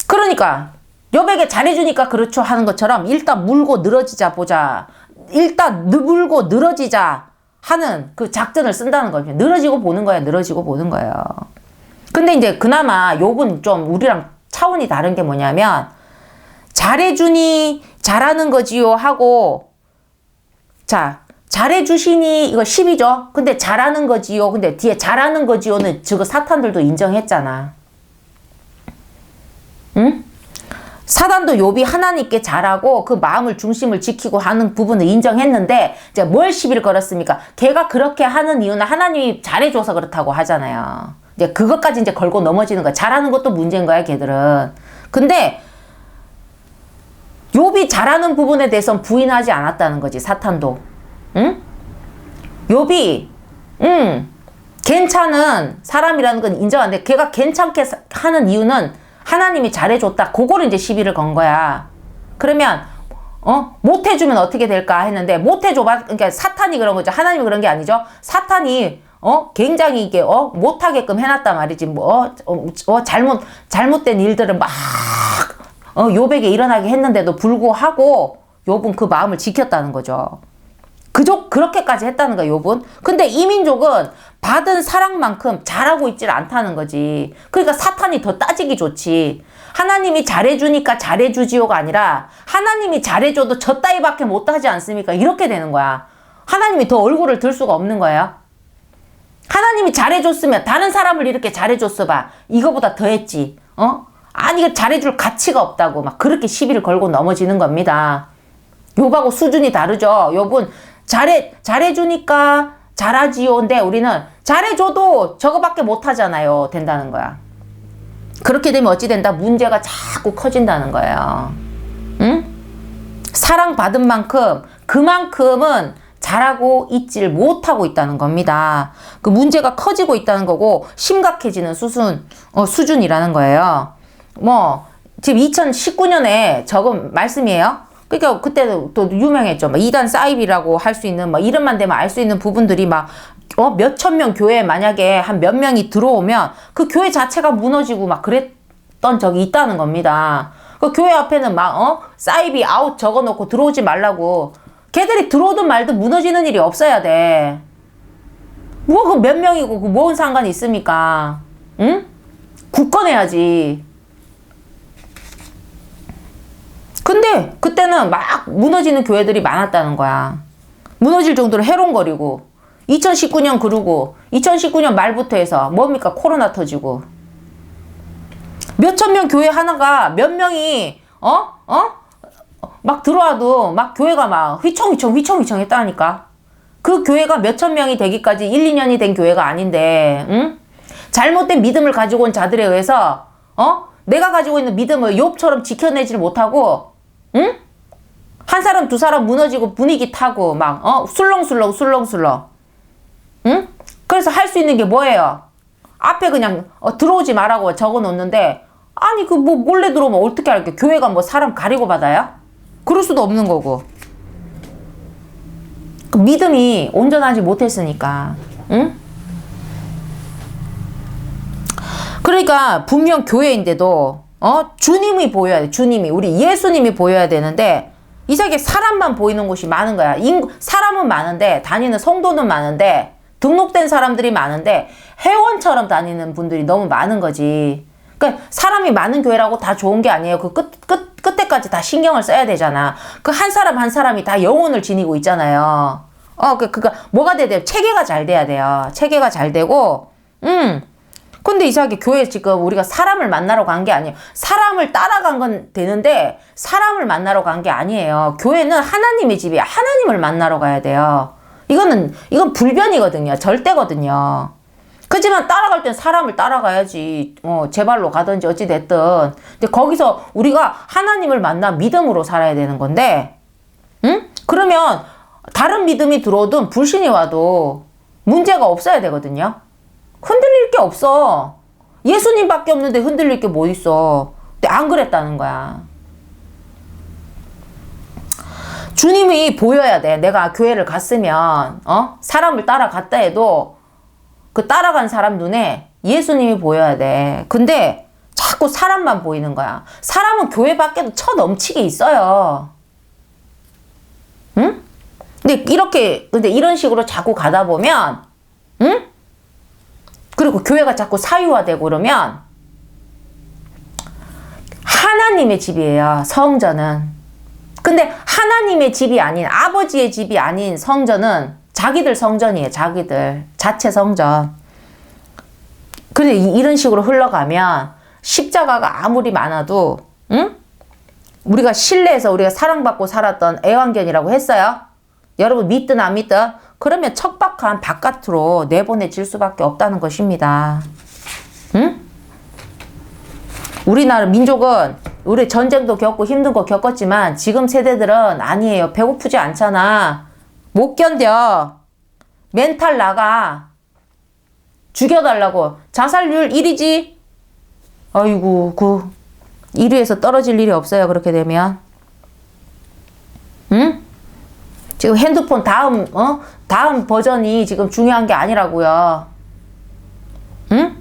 그러니까 욥에게 잘해주니까 그렇죠 하는 것처럼 일단 물고 늘어지자 보자. 일단 물고 늘어지자 하는 그 작전을 쓴다는 거죠. 늘어지고 보는 거야. 늘어지고 보는 거예요. 근데 이제 그나마 욥은 좀 우리랑 차원이 다른 게 뭐냐면 잘해주니 잘하는 거지요 하고 자 잘해주시니 이거 10이죠. 근데 잘하는 거지요. 근데 뒤에 잘하는 거지요는 저거 사탄들도 인정했잖아. 응? 사단도 욥이 하나님께 잘하고 그 마음을 중심을 지키고 하는 부분을 인정했는데 이제 뭘 시비를 걸었습니까? 걔가 그렇게 하는 이유는 하나님이 잘해줘서 그렇다고 하잖아요. 이제 그것까지 이제 걸고 넘어지는 거야. 잘하는 것도 문제인 거야, 걔들은. 근데 욥이 잘하는 부분에 대해서는 부인하지 않았다는 거지, 사탄도. 응? 욥이 괜찮은 사람이라는 건 인정하는데 걔가 괜찮게 하는 이유는 하나님이 잘해줬다. 그거를 이제 시비를 건 거야. 그러면 못해주면 어떻게 될까 했는데 못해줘봐. 그러니까 사탄이 그런 거죠. 하나님이 그런 게 아니죠. 사탄이 굉장히 이게 못하게끔 해놨단 말이지. 잘못된 일들을 막 욥에게 일어나게 했는데도 불구하고 욥은 그 마음을 지켰다는 거죠. 그렇게까지 했다는 거야, 욥은. 근데 이 민족은 받은 사랑만큼 잘하고 있질 않다는 거지. 그러니까 사탄이 더 따지기 좋지. 하나님이 잘해주니까 잘해주지요가 아니라 하나님이 잘해줘도 저 따위밖에 못하지 않습니까? 이렇게 되는 거야. 하나님이 더 얼굴을 들 수가 없는 거예요. 하나님이 잘해줬으면 다른 사람을 이렇게 잘해줬어 봐. 이거보다 더 했지. 아니 이거 잘해줄 가치가 없다고 막 그렇게 시비를 걸고 넘어지는 겁니다. 욥하고 수준이 다르죠. 욥은 잘해주니까 잘하지요인데 우리는 잘해줘도 저거밖에 못하잖아요. 된다는 거야. 그렇게 되면 어찌 된다? 문제가 자꾸 커진다는 거예요. 응? 사랑받은 만큼 그만큼은 잘하고 있질 못하고 있다는 겁니다. 그 문제가 커지고 있다는 거고 심각해지는 수준이라는 거예요. 지금 2019년에 적은 말씀이에요. 그러니까 그때도 또 유명했죠. 이단 사이비라고 할 수 있는 이름만 대면 알 수 있는 부분들이 몇천 명 교회에 만약에 한 몇 명이 들어오면 그 교회 자체가 무너지고 막 그랬던 적이 있다는 겁니다. 그 교회 앞에는 사이비 아웃 적어놓고 들어오지 말라고. 걔들이 들어오든 말든 무너지는 일이 없어야 돼. 그 몇 명이고 뭔 상관이 있습니까? 응? 굳건해야지. 근데 그때는 막 무너지는 교회들이 많았다는 거야. 무너질 정도로 해롱거리고 2019년 그러고 2019년 말부터 해서 뭡니까? 코로나 터지고 몇천 명 교회 하나가 몇 명이 막 들어와도 막 교회가 막 휘청휘청 했다니까. 그 교회가 몇천 명이 되기까지 1, 2년이 된 교회가 아닌데, 응? 잘못된 믿음을 가지고 온 자들에 의해서, 내가 가지고 있는 믿음을 욥처럼 지켜내지를 못하고, 응? 한 사람, 두 사람 무너지고 분위기 타고, 막, 술렁술렁. 응? 그래서 할 수 있는 게 뭐예요? 앞에 그냥, 들어오지 말라고 적어 놓는데, 아니, 몰래 들어오면 어떻게 할게? 교회가 뭐 사람 가리고 받아요? 그럴 수도 없는 거고. 그 믿음이 온전하지 못했으니까, 응? 그러니까 분명 교회인데도 주님이 보여야 돼. 주님이, 우리 예수님이 보여야 되는데 이상하게 사람만 보이는 곳이 많은 거야. 사람은 많은데, 다니는 성도는 많은데, 등록된 사람들이 많은데 회원처럼 다니는 분들이 너무 많은 거지. 그러니까 사람이 많은 교회라고 다 좋은 게 아니에요. 그 끝에까지 다 신경을 써야 되잖아. 그 한 사람 한 사람이 다 영혼을 지니고 있잖아요. 그니까 뭐가 돼야 돼요? 체계가 잘 돼야 돼요. 체계가 잘 되고, 근데 이상하게 교회 지금 우리가 사람을 만나러 간 게 아니에요. 사람을 따라간 건 되는데 사람을 만나러 간 게 아니에요. 교회는 하나님의 집이야. 하나님을 만나러 가야 돼요. 이건 불변이거든요. 절대거든요. 그렇지만 따라갈 땐 사람을 따라가야지. 제 발로 가든지 어찌됐든. 근데 거기서 우리가 하나님을 만나 믿음으로 살아야 되는 건데, 응? 그러면 다른 믿음이 들어오든 불신이 와도 문제가 없어야 되거든요. 흔들릴 게 없어. 예수님밖에 없는데 흔들릴 게 뭐 있어. 근데 안 그랬다는 거야. 주님이 보여야 돼. 내가 교회를 갔으면, 사람을 따라갔다 해도 그 따라간 사람 눈에 예수님이 보여야 돼. 근데 자꾸 사람만 보이는 거야. 사람은 교회 밖에도 넘치게 있어요. 응? 근데 이런 식으로 자꾸 가다 보면, 응? 그리고 교회가 자꾸 사유화되고 그러면 하나님의 집이에요. 성전은. 근데 하나님의 집이 아닌, 아버지의 집이 아닌 성전은 자기들 성전이에요. 자기들 자체 성전. 근데 이런 식으로 흘러가면 십자가가 아무리 많아도, 응? 우리가 신뢰해서 우리가 사랑받고 살았던 애완견이라고 했어요. 여러분 믿든 안 믿든 그러면 척박한 바깥으로 내보내질 수밖에 없다는 것입니다. 응? 우리나라 민족은 우리 전쟁도 겪고 힘든 거 겪었지만 지금 세대들은 아니에요. 배고프지 않잖아. 못 견뎌. 멘탈 나가. 죽여달라고. 자살률 1위지? 아이고, 1위에서 떨어질 일이 없어요. 그렇게 되면. 응? 지금 핸드폰 다음 버전이 지금 중요한 게 아니라고요. 응?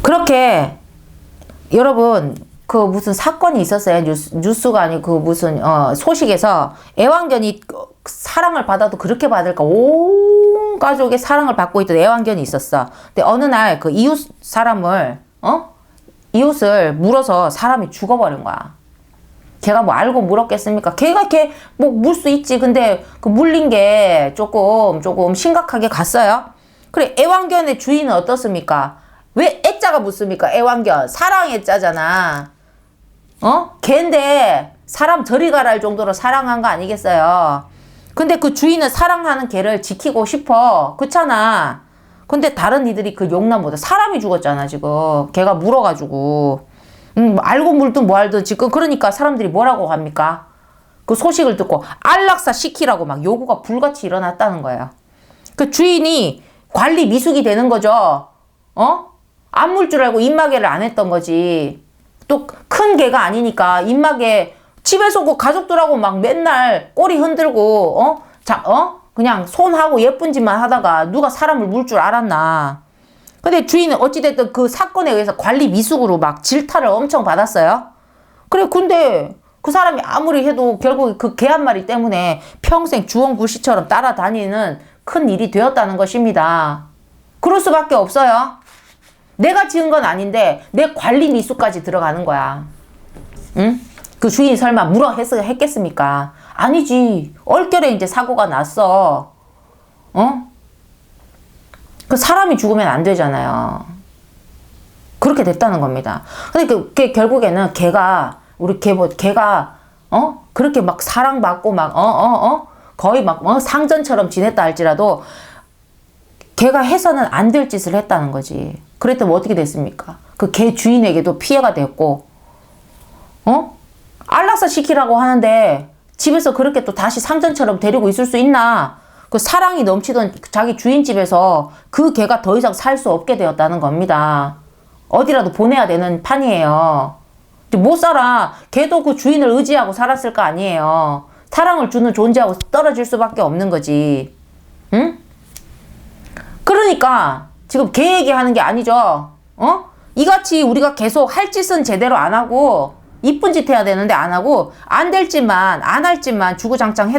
그렇게 여러분 그 무슨 사건이 있었어요. 뉴스가 아니고 그 무슨 소식에서 애완견이 사랑을 받아도 그렇게 받을까? 온 가족의 사랑을 받고 있던 애완견이 있었어. 근데 어느 날 그 이웃을 물어서 사람이 죽어버린 거야. 걔가 뭐 알고 물었겠습니까? 걔가 뭐 물 수 있지. 근데 그 물린 게 조금 심각하게 갔어요. 그래, 애완견의 주인은 어떻습니까? 왜 애자가 붙습니까? 애완견. 사랑 애자잖아. 걔인데 사람 저리 가라 할 정도로 사랑한 거 아니겠어요? 근데 그 주인은 사랑하는 걔를 지키고 싶어. 그렇잖아. 근데 다른 이들이 그 용납 못해. 사람이 죽었잖아, 지금. 걔가 물어가지고. 알고 물든 뭐 알든 지금 그러니까 사람들이 뭐라고 합니까? 그 소식을 듣고 안락사 시키라고 막 요구가 불같이 일어났다는 거예요. 그 주인이 관리 미숙이 되는 거죠. 안 물 줄 알고 입마개를 안 했던 거지. 또 큰 개가 아니니까 입마개 집에서 그 가족들하고 막 맨날 꼬리 흔들고 그냥 손하고 예쁜 짓만 하다가 누가 사람을 물 줄 알았나. 근데 주인은 어찌됐든 그 사건에 의해서 관리 미숙으로 막 질타를 엄청 받았어요. 그래, 근데 그 사람이 아무리 해도 결국 그 개 한 마리 때문에 평생 주홍불씨처럼 따라다니는 큰 일이 되었다는 것입니다. 그럴 수밖에 없어요. 내가 지은 건 아닌데 내 관리 미숙까지 들어가는 거야. 응? 그 주인이 설마 물어 했겠습니까? 아니지. 얼결에 이제 사고가 났어. 그 사람이 죽으면 안 되잖아요. 그렇게 됐다는 겁니다. 근데 결국에는 걔가 그렇게 막 사랑받고 거의 상전처럼 지냈다 할지라도 걔가 해서는 안 될 짓을 했다는 거지. 그랬더니 어떻게 됐습니까? 그 걔 주인에게도 피해가 됐고, 안락사 시키라고 하는데 집에서 그렇게 또 다시 상전처럼 데리고 있을 수 있나? 그 사랑이 넘치던 자기 주인 집에서 그 개가 더 이상 살 수 없게 되었다는 겁니다. 어디라도 보내야 되는 판이에요. 못 살아. 걔도 그 주인을 의지하고 살았을 거 아니에요. 사랑을 주는 존재하고 떨어질 수밖에 없는 거지. 응? 그러니까 지금 걔 얘기하는 게 아니죠. 이같이 우리가 계속 할 짓은 제대로 안 하고 이쁜 짓 해야 되는데 안 하고 안 될 짓만 안 할 짓만 주구장창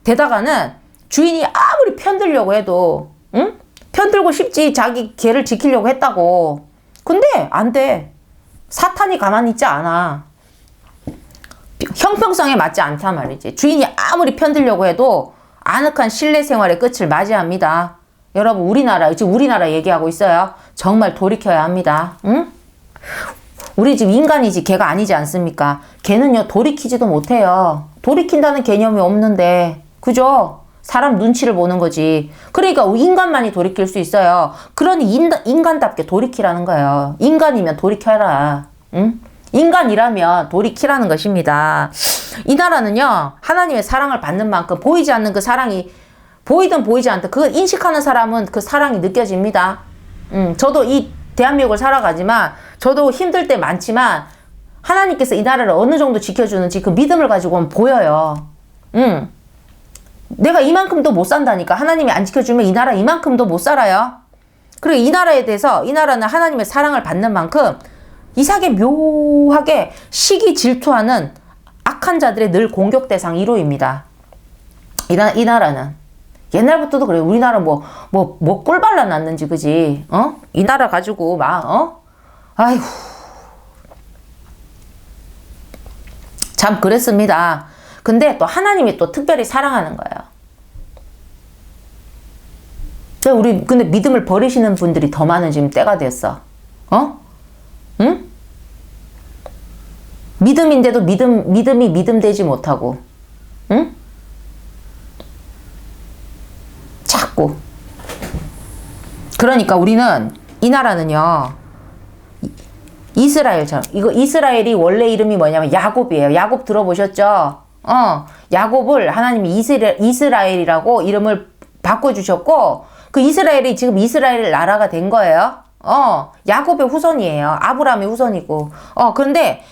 되다가는 주인이 아무리 편들려고 해도 편들고 싶지. 자기 개를 지키려고 했다고. 근데 안 돼. 사탄이 가만히 있지 않아. 형평성에 맞지 않단 말이지. 주인이 아무리 편들려고 해도 아늑한 실내 생활의 끝을 맞이합니다. 여러분, 지금 우리나라 얘기하고 있어요. 정말 돌이켜야 합니다. 응? 우리 지금 인간이지 개가 아니지 않습니까? 개는요 돌이키지도 못해요. 돌이킨다는 개념이 없는데, 그죠? 사람 눈치를 보는 거지. 그러니까 인간만이 돌이킬 수 있어요. 그러니 인간답게 돌이키라는 거예요. 인간이면 돌이켜라. 응? 인간이라면 돌이키라는 것입니다. 이 나라는요, 하나님의 사랑을 받는 만큼 보이지 않는 그 사랑이, 보이든 보이지 않든 그걸 인식하는 사람은 그 사랑이 느껴집니다. 저도 이 대한민국을 살아가지만 저도 힘들 때 많지만 하나님께서 이 나라를 어느 정도 지켜주는지 그 믿음을 가지고는 보여요. 내가 이만큼도 못 산다니까. 하나님이 안 지켜주면 이 나라 이만큼도 못 살아요. 그리고 이 나라에 대해서, 이 나라는 하나님의 사랑을 받는 만큼 이상하게 묘하게 시기 질투하는 악한 자들의 늘 공격 대상 1호입니다. 이 나라는. 옛날부터도 그래요. 우리나라 꿀 발라놨는지, 그지? 이 나라 가지고 아이고. 참 그랬습니다. 근데 또 하나님이 또 특별히 사랑하는 거예요. 근데 믿음을 버리시는 분들이 더 많은 지금 때가 됐어. 응? 믿음인데도 믿음이 믿음되지 못하고, 응? 자꾸. 그러니까 우리는, 이 나라는요, 이스라엘처럼, 이스라엘이 원래 이름이 뭐냐면 야곱이에요. 야곱 들어보셨죠? 야곱을 하나님이 이스라엘이라고 이름을 바꿔주셨고, 그 이스라엘이 지금 이스라엘 나라가 된 거예요. 야곱의 후손이에요. 아브라함의 후손이고. 그런데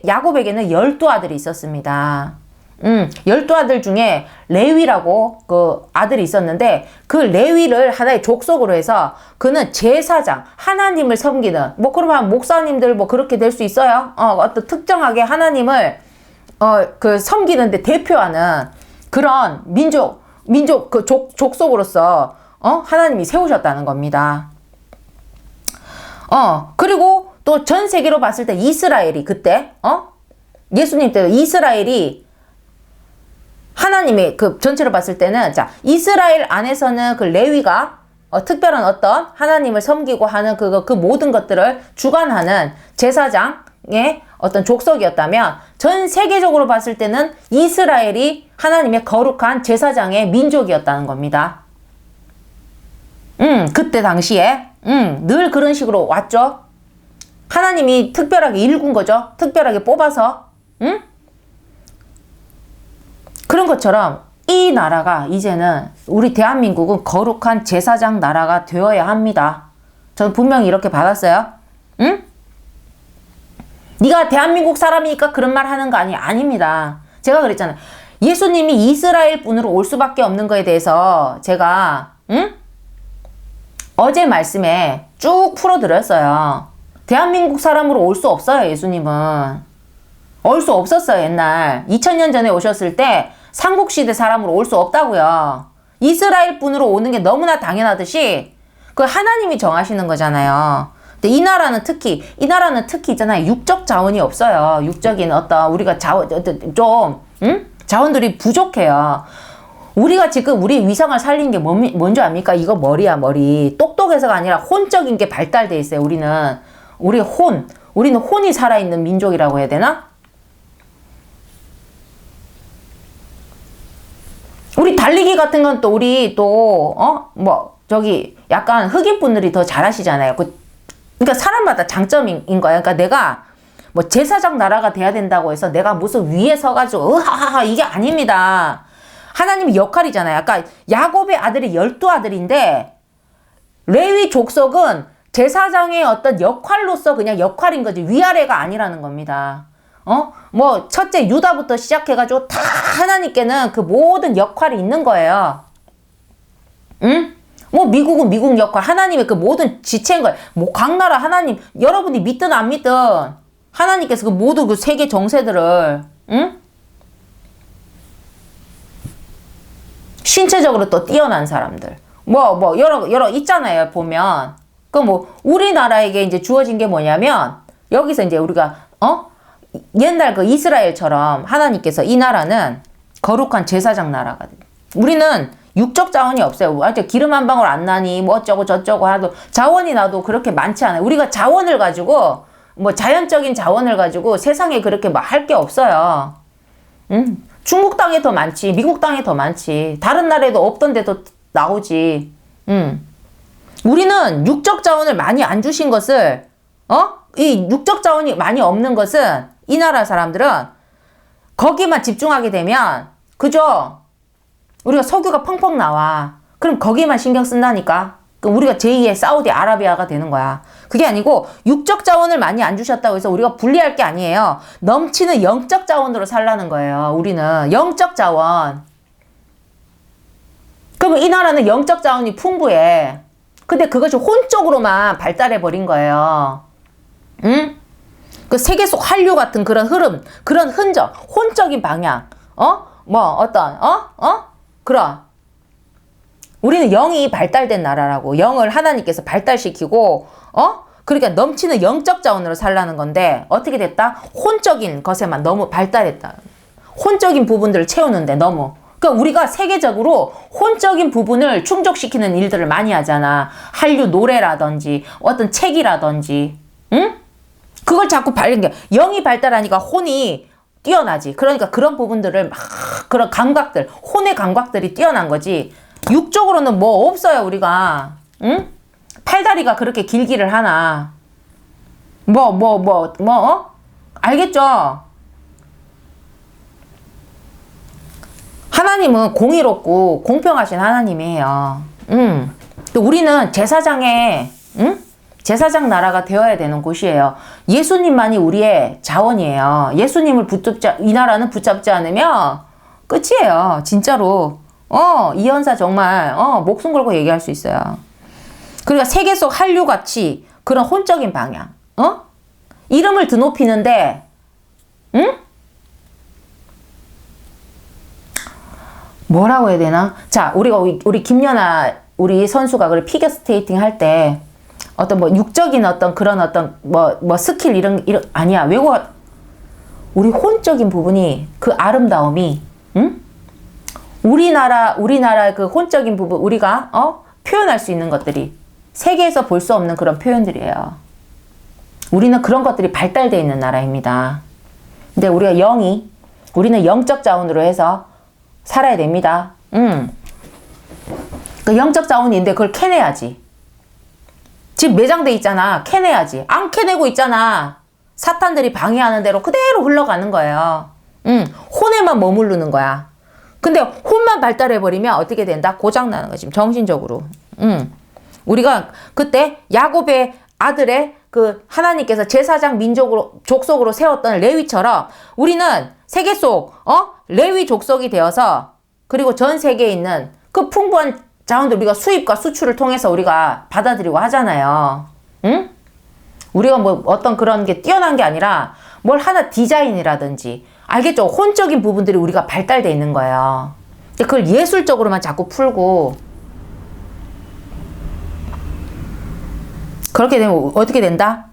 야곱에게는 12아들이 있었습니다. 12아들 중에 레위라고 그 아들이 있었는데, 그 레위를 하나의 족속으로 해서 그는 제사장, 하나님을 섬기는, 그러면 목사님들 그렇게 될 수 있어요. 어떤 특정하게 하나님을 섬기는데 대표하는 그런 민족 그 족속으로서 하나님이 세우셨다는 겁니다. 그리고 또 전 세계로 봤을 때 이스라엘이 그때 예수님 때도 이스라엘이 하나님의 그 전체로 봤을 때는, 자, 이스라엘 안에서는 그 레위가 특별한 어떤 하나님을 섬기고 하는 그 모든 것들을 주관하는 제사장의 어떤 족속이었다면, 전 세계적으로 봤을 때는 이스라엘이 하나님의 거룩한 제사장의 민족이었다는 겁니다. 그때 당시에 늘 그런 식으로 왔죠. 하나님이 특별하게 일군 거죠. 특별하게 뽑아서. 그런 것처럼 이 나라가 이제는, 우리 대한민국은 거룩한 제사장 나라가 되어야 합니다. 저는 분명히 이렇게 받았어요. 네가 대한민국 사람이니까 그런 말 하는 거 아닙니다. 제가 그랬잖아요. 예수님이 이스라엘 분으로 올 수밖에 없는 거에 대해서 제가 어제 말씀에 쭉 풀어드렸어요. 대한민국 사람으로 올 수 없어요. 예수님은 올 수 없었어요. 옛날 2000년 전에 오셨을 때 삼국시대 사람으로 올 수 없다고요. 이스라엘 분으로 오는 게 너무나 당연하듯이 그 하나님이 정하시는 거잖아요. 근데 이 나라는 특히 있잖아요. 육적 자원이 없어요. 육적인 어떤 우리가 자원들이 부족해요. 우리가 지금 우리 위상을 살린 게 뭔지 압니까? 이거 머리야, 머리. 성적에서가 아니라 혼적인 게 발달돼 있어요. 우리는 혼이 살아있는 민족이라고 해야 되나? 우리 달리기 같은 건 또 우리 또 약간 흑인 분들이 더 잘하시잖아요. 그러니까 사람마다 장점인 거예요. 그러니까 내가 뭐 제사장 나라가 돼야 된다고 해서 내가 무슨 위에 서가지고 으하하하 이게 아닙니다. 하나님의 역할이잖아요. 아까 야곱의 아들이 12아들인데 레위 족속은 제사장의 어떤 역할로서 그냥 역할인 거지 위아래가 아니라는 겁니다. 뭐 첫째 유다부터 시작해가지고 다 하나님께는 그 모든 역할이 있는 거예요. 응? 뭐 미국은 미국 역할, 하나님의 그 모든 지체인 거예요. 뭐 각 나라 하나님, 여러분이 믿든 안 믿든 하나님께서 그 모든 그 세계 정세들을, 응? 신체적으로 또 뛰어난 사람들. 여러 있잖아요, 보면. 우리나라에게 이제 주어진 게 뭐냐면, 여기서 이제 우리가, 옛날 그 이스라엘처럼 하나님께서 이 나라는 거룩한 제사장 나라가 돼. 우리는 육적 자원이 없어요. 기름 한 방울 안 나니, 뭐 어쩌고 저쩌고 하도 자원이 나도 그렇게 많지 않아요. 우리가 자원을 가지고, 뭐 자연적인 자원을 가지고 세상에 그렇게 막 할 게 없어요. 중국 땅에 더 많지, 미국 땅에 더 많지, 다른 나라에도 없던 데도 나오지. 우리는 육적 자원을 많이 안 주신 것을, 이 육적 자원이 많이 없는 것은 이 나라 사람들은 거기만 집중하게 되면, 그죠? 우리가 석유가 펑펑 나와. 그럼 거기만 신경 쓴다니까. 그럼 우리가 제2의 사우디 아라비아가 되는 거야. 그게 아니고 육적 자원을 많이 안 주셨다고 해서 우리가 분리할 게 아니에요. 넘치는 영적 자원으로 살라는 거예요. 우리는 영적 자원. 그러면 이 나라는 영적 자원이 풍부해. 근데 그것이 혼적으로만 발달해 버린 거예요. 응? 그 세계 속 한류 같은 그런 흐름, 그런 흔적, 혼적인 방향, 그런. 우리는 영이 발달된 나라라고. 영을 하나님께서 발달시키고, 그러니까 넘치는 영적 자원으로 살라는 건데, 어떻게 됐다? 혼적인 것에만 너무 발달했다. 혼적인 부분들을 채우는데 너무. 그러니까 우리가 세계적으로 혼적인 부분을 충족시키는 일들을 많이 하잖아. 한류 노래라든지, 어떤 책이라든지, 응? 그걸 자꾸 영이 발달하니까 혼이 뛰어나지. 그러니까 그런 부분들을 그런 감각들, 혼의 감각들이 뛰어난 거지. 육적으로는 뭐 없어요, 우리가. 응? 팔다리가 그렇게 길기를 하나. 알겠죠? 하나님은 공의롭고 공평하신 하나님이에요. 또 우리는 제사장의, 제사장 나라가 되어야 되는 곳이에요. 예수님만이 우리의 자원이에요. 예수님을 이 나라는 붙잡지 않으면 끝이에요. 진짜로. 이현사 정말, 목숨 걸고 얘기할 수 있어요. 그러니까 세계 속 한류같이 그런 혼적인 방향, 이름을 드높이는데, 뭐라고 해야 되나? 자, 우리 김연아, 우리 선수가 그 피겨 스케이팅 할 때, 어떤 육적인 어떤 그런 어떤 스킬 아니야. 우리 혼적인 부분이, 그 아름다움이, 우리나라 그 혼적인 부분, 우리가, 표현할 수 있는 것들이 세계에서 볼 수 없는 그런 표현들이에요. 우리는 그런 것들이 발달되어 있는 나라입니다. 근데 우리는 영적 자원으로 해서 살아야 됩니다. 그 영적 자원인데 그걸 캐내야지. 지금 매장돼 있잖아. 캐내야지. 안 캐내고 있잖아. 사탄들이 방해하는 대로 그대로 흘러가는 거예요. 혼에만 머무르는 거야. 근데 혼만 발달해버리면 어떻게 된다? 고장나는 거야, 지금 정신적으로. 우리가 그때 야곱의 아들의 그 하나님께서 제사장 족속으로 세웠던 레위처럼 우리는 세계 속, 레위 족속이 되어서 그리고 전 세계에 있는 그 풍부한 자원들 우리가 수입과 수출을 통해서 우리가 받아들이고 하잖아요. 응? 우리가 뭐 어떤 그런 게 뛰어난 게 아니라 뭘 하나 디자인이라든지, 알겠죠? 혼적인 부분들이 우리가 발달되어 있는 거예요. 근데 그걸 예술적으로만 자꾸 풀고, 그렇게 되면 어떻게 된다?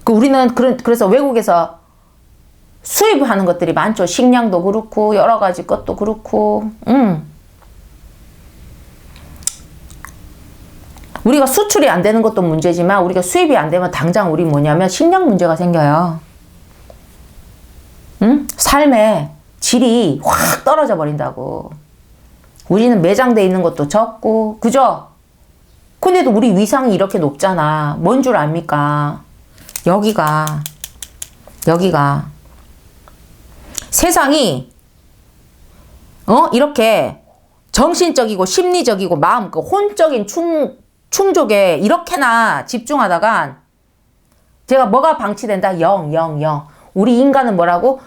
우리는 그래서 외국에서 수입하는 것들이 많죠. 식량도 그렇고 여러 가지 것도 그렇고. 우리가 수출이 안 되는 것도 문제지만 우리가 수입이 안 되면 당장 우리 뭐냐면 식량 문제가 생겨요. 응? 삶의 질이 확 떨어져 버린다고. 우리는 매장돼 있는 것도 적고, 그죠? 근데도 우리 위상이 이렇게 높잖아. 뭔 줄 압니까? 여기가 세상이 이렇게 정신적이고 심리적이고 마음 그 혼적인 충족에 이렇게나 집중하다간 제가 뭐가 방치된다? 영. 우리 인간은 뭐라고?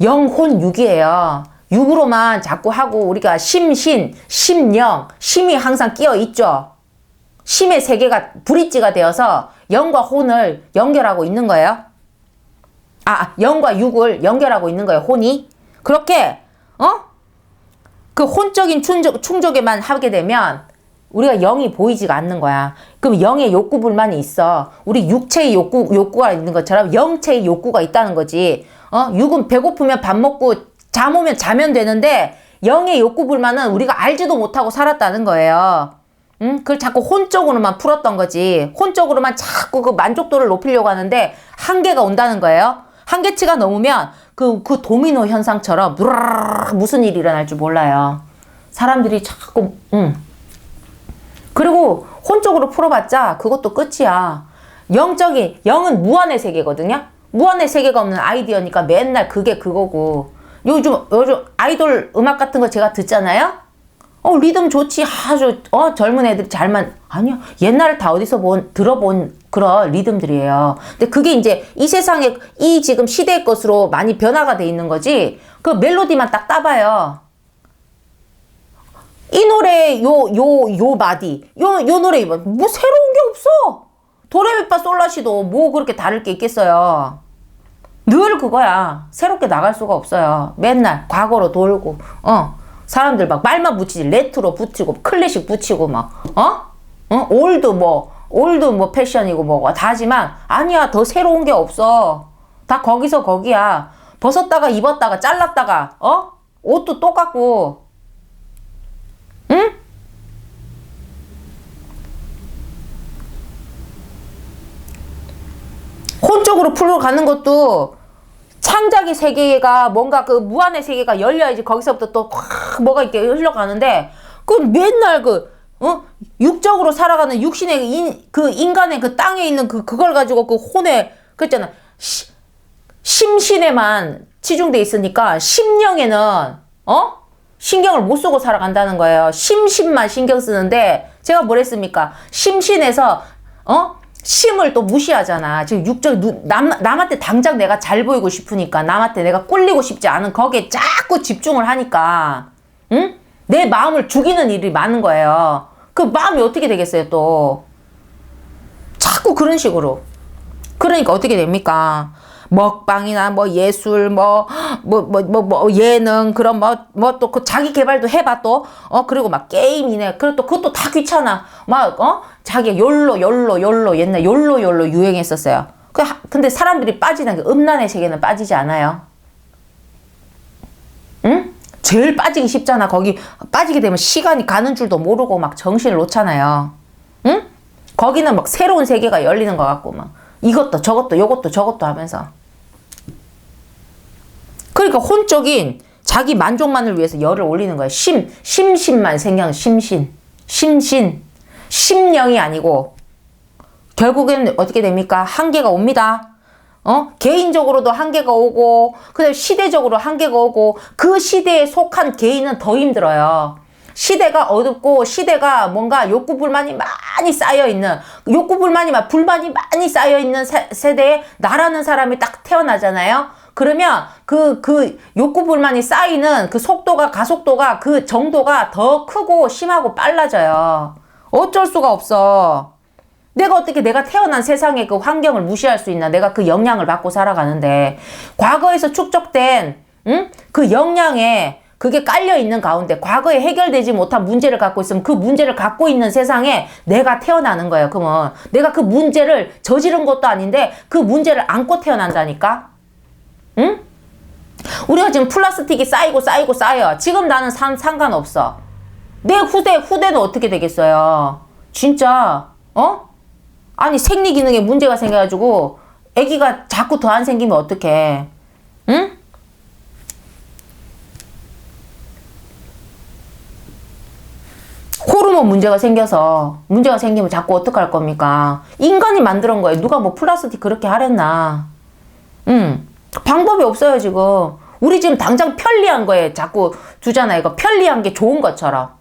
영혼육이에요. 육으로만 자꾸 하고 우리가 심신, 심령, 심이 항상 끼어 있죠. 심의 세계가 브릿지가 되어서 영과 혼을 연결하고 있는 거예요. 영과 육을 연결하고 있는 거예요. 혼이. 그렇게 그 혼적인 충족에만 하게 되면 우리가 영이 보이지가 않는 거야. 그럼 영의 욕구불만이 있어. 우리 육체의 욕구가 있는 것처럼 영체의 욕구가 있다는 거지. 육은 배고프면 밥 먹고 잠 오면 자면 되는데 영의 욕구불만은 우리가 알지도 못하고 살았다는 거예요. 그걸 자꾸 혼적으로만 풀었던 거지. 혼적으로만 자꾸 그 만족도를 높이려고 하는데 한계가 온다는 거예요. 한계치가 넘으면 그 도미노 현상처럼 무슨 일이 일어날 줄 몰라요. 사람들이 자꾸 그리고 혼적으로 풀어봤자 그것도 끝이야. 영은 무한의 세계거든요. 무한의 세계가 없는 아이디어니까 맨날 그게 그거고. 요즘 아이돌 음악 같은 거 제가 듣잖아요. 리듬 좋지. 아주 젊은 애들이 아니야. 옛날에 다 어디서 들어본 그런 리듬들이에요. 근데 그게 이제 이 세상에 이 지금 시대의 것으로 많이 변화가 돼 있는 거지. 그 멜로디만 딱 따봐요. 이 노래 요 마디 요 노래 뭐 새로운 게 없어. 도레미파 솔라시도 뭐 그렇게 다를 게 있겠어요. 늘 그거야. 새롭게 나갈 수가 없어요. 맨날 과거로 돌고 사람들 막 말만 붙이지. 레트로 붙이고 클래식 붙이고 막 올드 뭐 패션이고 뭐 다 하지만 아니야. 더 새로운 게 없어. 다 거기서 거기야. 벗었다가 입었다가 잘랐다가 옷도 똑같고. 응? 혼적으로 풀어가는 것도 창작의 세계가 뭔가 그 무한의 세계가 열려야지 거기서부터 또 확 뭐가 이렇게 흘러가는데 그 맨날 육적으로 살아가는 육신의 그 인간의 그 땅에 있는 그걸 가지고 그 혼에 그랬잖아. 심신에만 치중돼 있으니까 심령에는 신경을 못 쓰고 살아간다는 거예요. 심신만 신경 쓰는데 제가 뭘 했습니까? 심신에서 심을 또 무시하잖아. 지금 남한테 당장 내가 잘 보이고 싶으니까 남한테 내가 꿀리고 싶지 않은 거기에 자꾸 집중을 하니까 응? 내 마음을 죽이는 일이 많은 거예요. 그 마음이 어떻게 되겠어요 또. 자꾸 그런 식으로. 그러니까 어떻게 됩니까? 먹방이나 뭐 예술 뭐 예능 그런 뭐 또 그 자기 개발도 해봐 또 그리고 막 게임이네. 그리고 또 그것도 다 귀찮아. 막 자기 욜로 옛날 욜로 유행했었어요. 근데 사람들이 빠지는 게 음란의 세계는 빠지지 않아요. 응? 제일 빠지기 쉽잖아. 거기 빠지게 되면 시간이 가는 줄도 모르고 막 정신을 놓잖아요. 응? 거기는 막 새로운 세계가 열리는 것 같고 막 이것도 저것도 요것도 저것도 하면서. 그러니까 혼적인 자기 만족만을 위해서 열을 올리는 거예요. 심신만 생겨는 심령이 아니고 결국엔 어떻게 됩니까? 한계가 옵니다. 개인적으로도 한계가 오고 그다음에 시대적으로 한계가 오고 그 시대에 속한 개인은 더 힘들어요. 시대가 어둡고 시대가 뭔가 욕구불만이 많이 쌓여있는 불만이 많이 쌓여있는 세대에 나라는 사람이 딱 태어나잖아요. 그러면 그 욕구불만이 쌓이는 그 가속도가 그 정도가 더 크고 심하고 빨라져요. 어쩔 수가 없어. 내가 태어난 세상의 그 환경을 무시할 수 있나? 내가 그 영향을 받고 살아가는데 과거에서 축적된 그 영향에 그게 깔려있는 가운데 과거에 해결되지 못한 문제를 갖고 있으면 그 문제를 갖고 있는 세상에 내가 태어나는 거예요. 그러면 내가 그 문제를 저지른 것도 아닌데 그 문제를 안고 태어난다니까? 응? 우리가 지금 플라스틱이 쌓여. 지금 나는 상관없어. 내 후대는 어떻게 되겠어요? 진짜, 아니, 생리 기능에 문제가 생겨가지고, 아기가 자꾸 더 안 생기면 어떡해. 응? 호르몬 문제가 생기면 자꾸 어떡할 겁니까? 인간이 만들은 거예요. 누가 뭐 플라스틱 그렇게 하랬나. 방법이 없어요, 지금. 우리 지금 당장 편리한 거에 자꾸 두잖아요. 이거 편리한 게 좋은 것처럼.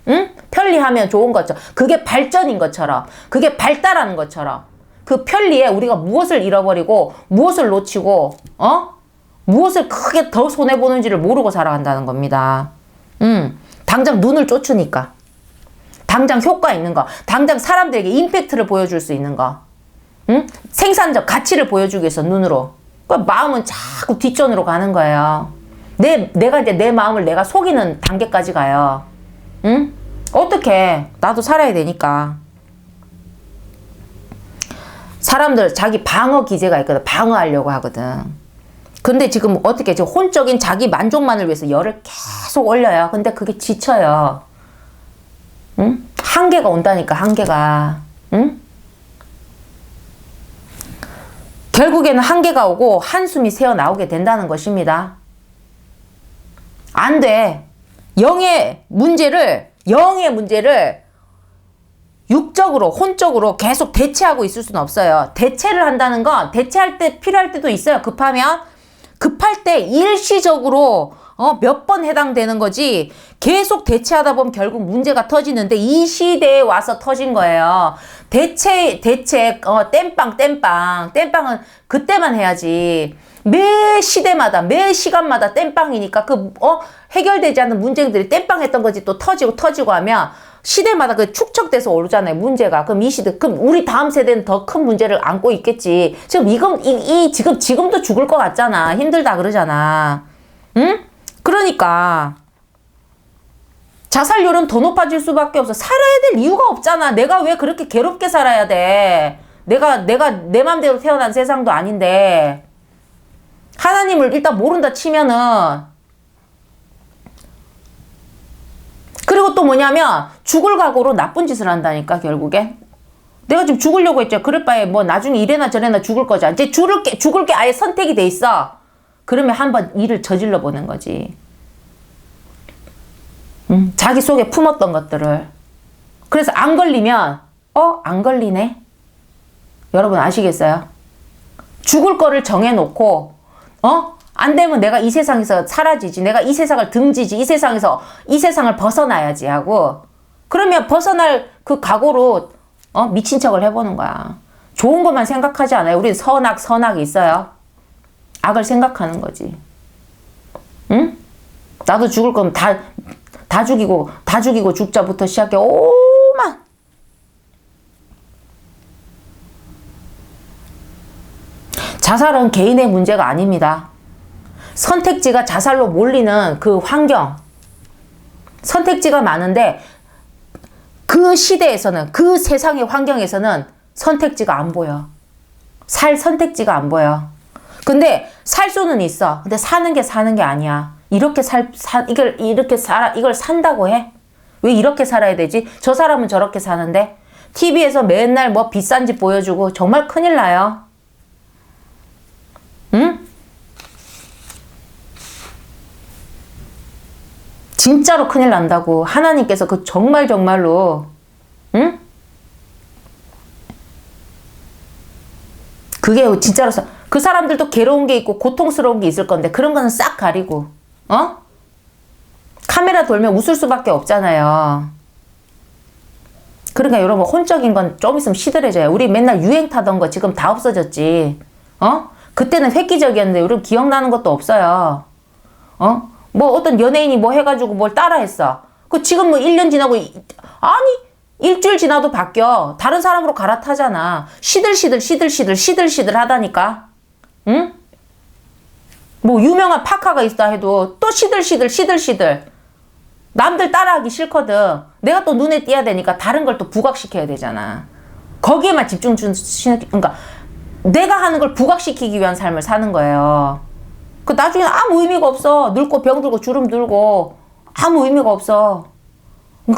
응? 편리하면 좋은 것처럼. 그게 발전인 것처럼. 그게 발달하는 것처럼. 그 편리에 우리가 무엇을 잃어버리고, 무엇을 놓치고, 무엇을 크게 더 손해보는지를 모르고 살아간다는 겁니다. 당장 눈을 쫓으니까. 당장 효과 있는 거. 당장 사람들에게 임팩트를 보여줄 수 있는 거. 생산적 가치를 보여주기 위해서 눈으로. 그러니까 마음은 자꾸 뒷전으로 가는 거예요. 내가 이제 내 마음을 내가 속이는 단계까지 가요. 응? 어떡해. 나도 살아야 되니까. 사람들 자기 방어 기제가 있거든. 방어하려고 하거든. 근데 지금 어떻게 지금 혼적인 자기 만족만을 위해서 열을 계속 올려요. 근데 그게 지쳐요. 응? 한계가 온다니까, 한계가. 응? 결국에는 한계가 오고 한숨이 새어 나오게 된다는 것입니다. 안 돼. 영의 문제를 육적으로, 혼적으로 계속 대체하고 있을 수는 없어요. 대체를 한다는 건 대체할 때 필요할 때도 있어요. 급할 때 일시적으로 몇 번 해당되는 거지. 계속 대체하다 보면 결국 문제가 터지는데 이 시대에 와서 터진 거예요. 대체, 땜빵은 그때만 해야지. 매 시대마다, 매 시간마다 땜빵이니까 해결되지 않는 문제들이 땜빵했던 거지 또 터지고 하면 시대마다 그 축적돼서 오르잖아요, 문제가. 그럼 그럼 우리 다음 세대는 더 큰 문제를 안고 있겠지. 지금도 죽을 것 같잖아. 힘들다 그러잖아. 응? 그러니까. 자살률은 더 높아질 수밖에 없어. 살아야 될 이유가 없잖아. 내가 왜 그렇게 괴롭게 살아야 돼? 내가 내 맘대로 태어난 세상도 아닌데. 하나님을 일단 모른다 치면은, 그리고 또 뭐냐면 죽을 각오로 나쁜 짓을 한다니까. 결국에 내가 지금 죽으려고 했죠. 그럴 바에 뭐 나중에 이래나 저래나 죽을 거잖아. 이제 죽을 게 아예 선택이 돼 있어. 그러면 한번 일을 저질러 보는 거지. 자기 속에 품었던 것들을. 그래서 안 걸리면 안 걸리네. 여러분 아시겠어요? 죽을 거를 정해놓고 안 되면 내가 이 세상에서 사라지지. 내가 이 세상을 등지지. 이 세상을 벗어나야지 하고. 그러면 벗어날 그 각오로, 미친 척을 해보는 거야. 좋은 것만 생각하지 않아요. 우린 선악이 있어요. 악을 생각하는 거지. 응? 나도 죽을 거면 다 죽이고 죽자부터 시작해. 오만. 자살은 개인의 문제가 아닙니다. 선택지가 자살로 몰리는 그 환경. 선택지가 많은데 그 시대에서는, 그 세상의 환경에서는 선택지가 안 보여. 살 선택지가 안 보여. 근데 살 수는 있어. 근데 사는 게 아니야. 이걸 산다고 해? 왜 이렇게 살아야 되지? 저 사람은 저렇게 사는데? TV에서 맨날 뭐 비싼 집 보여주고 정말 큰일 나요. 응? 진짜로 큰일 난다고. 하나님께서 정말로, 응? 그게 진짜로, 그 사람들도 괴로운 게 있고 고통스러운 게 있을 건데, 그런 거는 싹 가리고, 카메라 돌면 웃을 수밖에 없잖아요. 그러니까 여러분, 혼적인 건 좀 있으면 시들해져요. 우리 맨날 유행 타던 거 지금 다 없어졌지. 그때는 획기적이었는데, 여러분 기억나는 것도 없어요. 뭐 어떤 연예인이 뭐 해가지고 뭘 따라했어. 지금 뭐 1년 지나고, 일주일 지나도 바뀌어. 다른 사람으로 갈아타잖아. 시들시들 하다니까. 응? 뭐 유명한 파카가 있다 해도 또 시들시들. 남들 따라하기 싫거든. 내가 또 눈에 띄어야 되니까 다른 걸 또 부각시켜야 되잖아. 거기에만 그러니까 내가 하는 걸 부각시키기 위한 삶을 사는 거예요. 나중에 아무 의미가 없어. 늙고 병들고 주름 들고 아무 의미가 없어.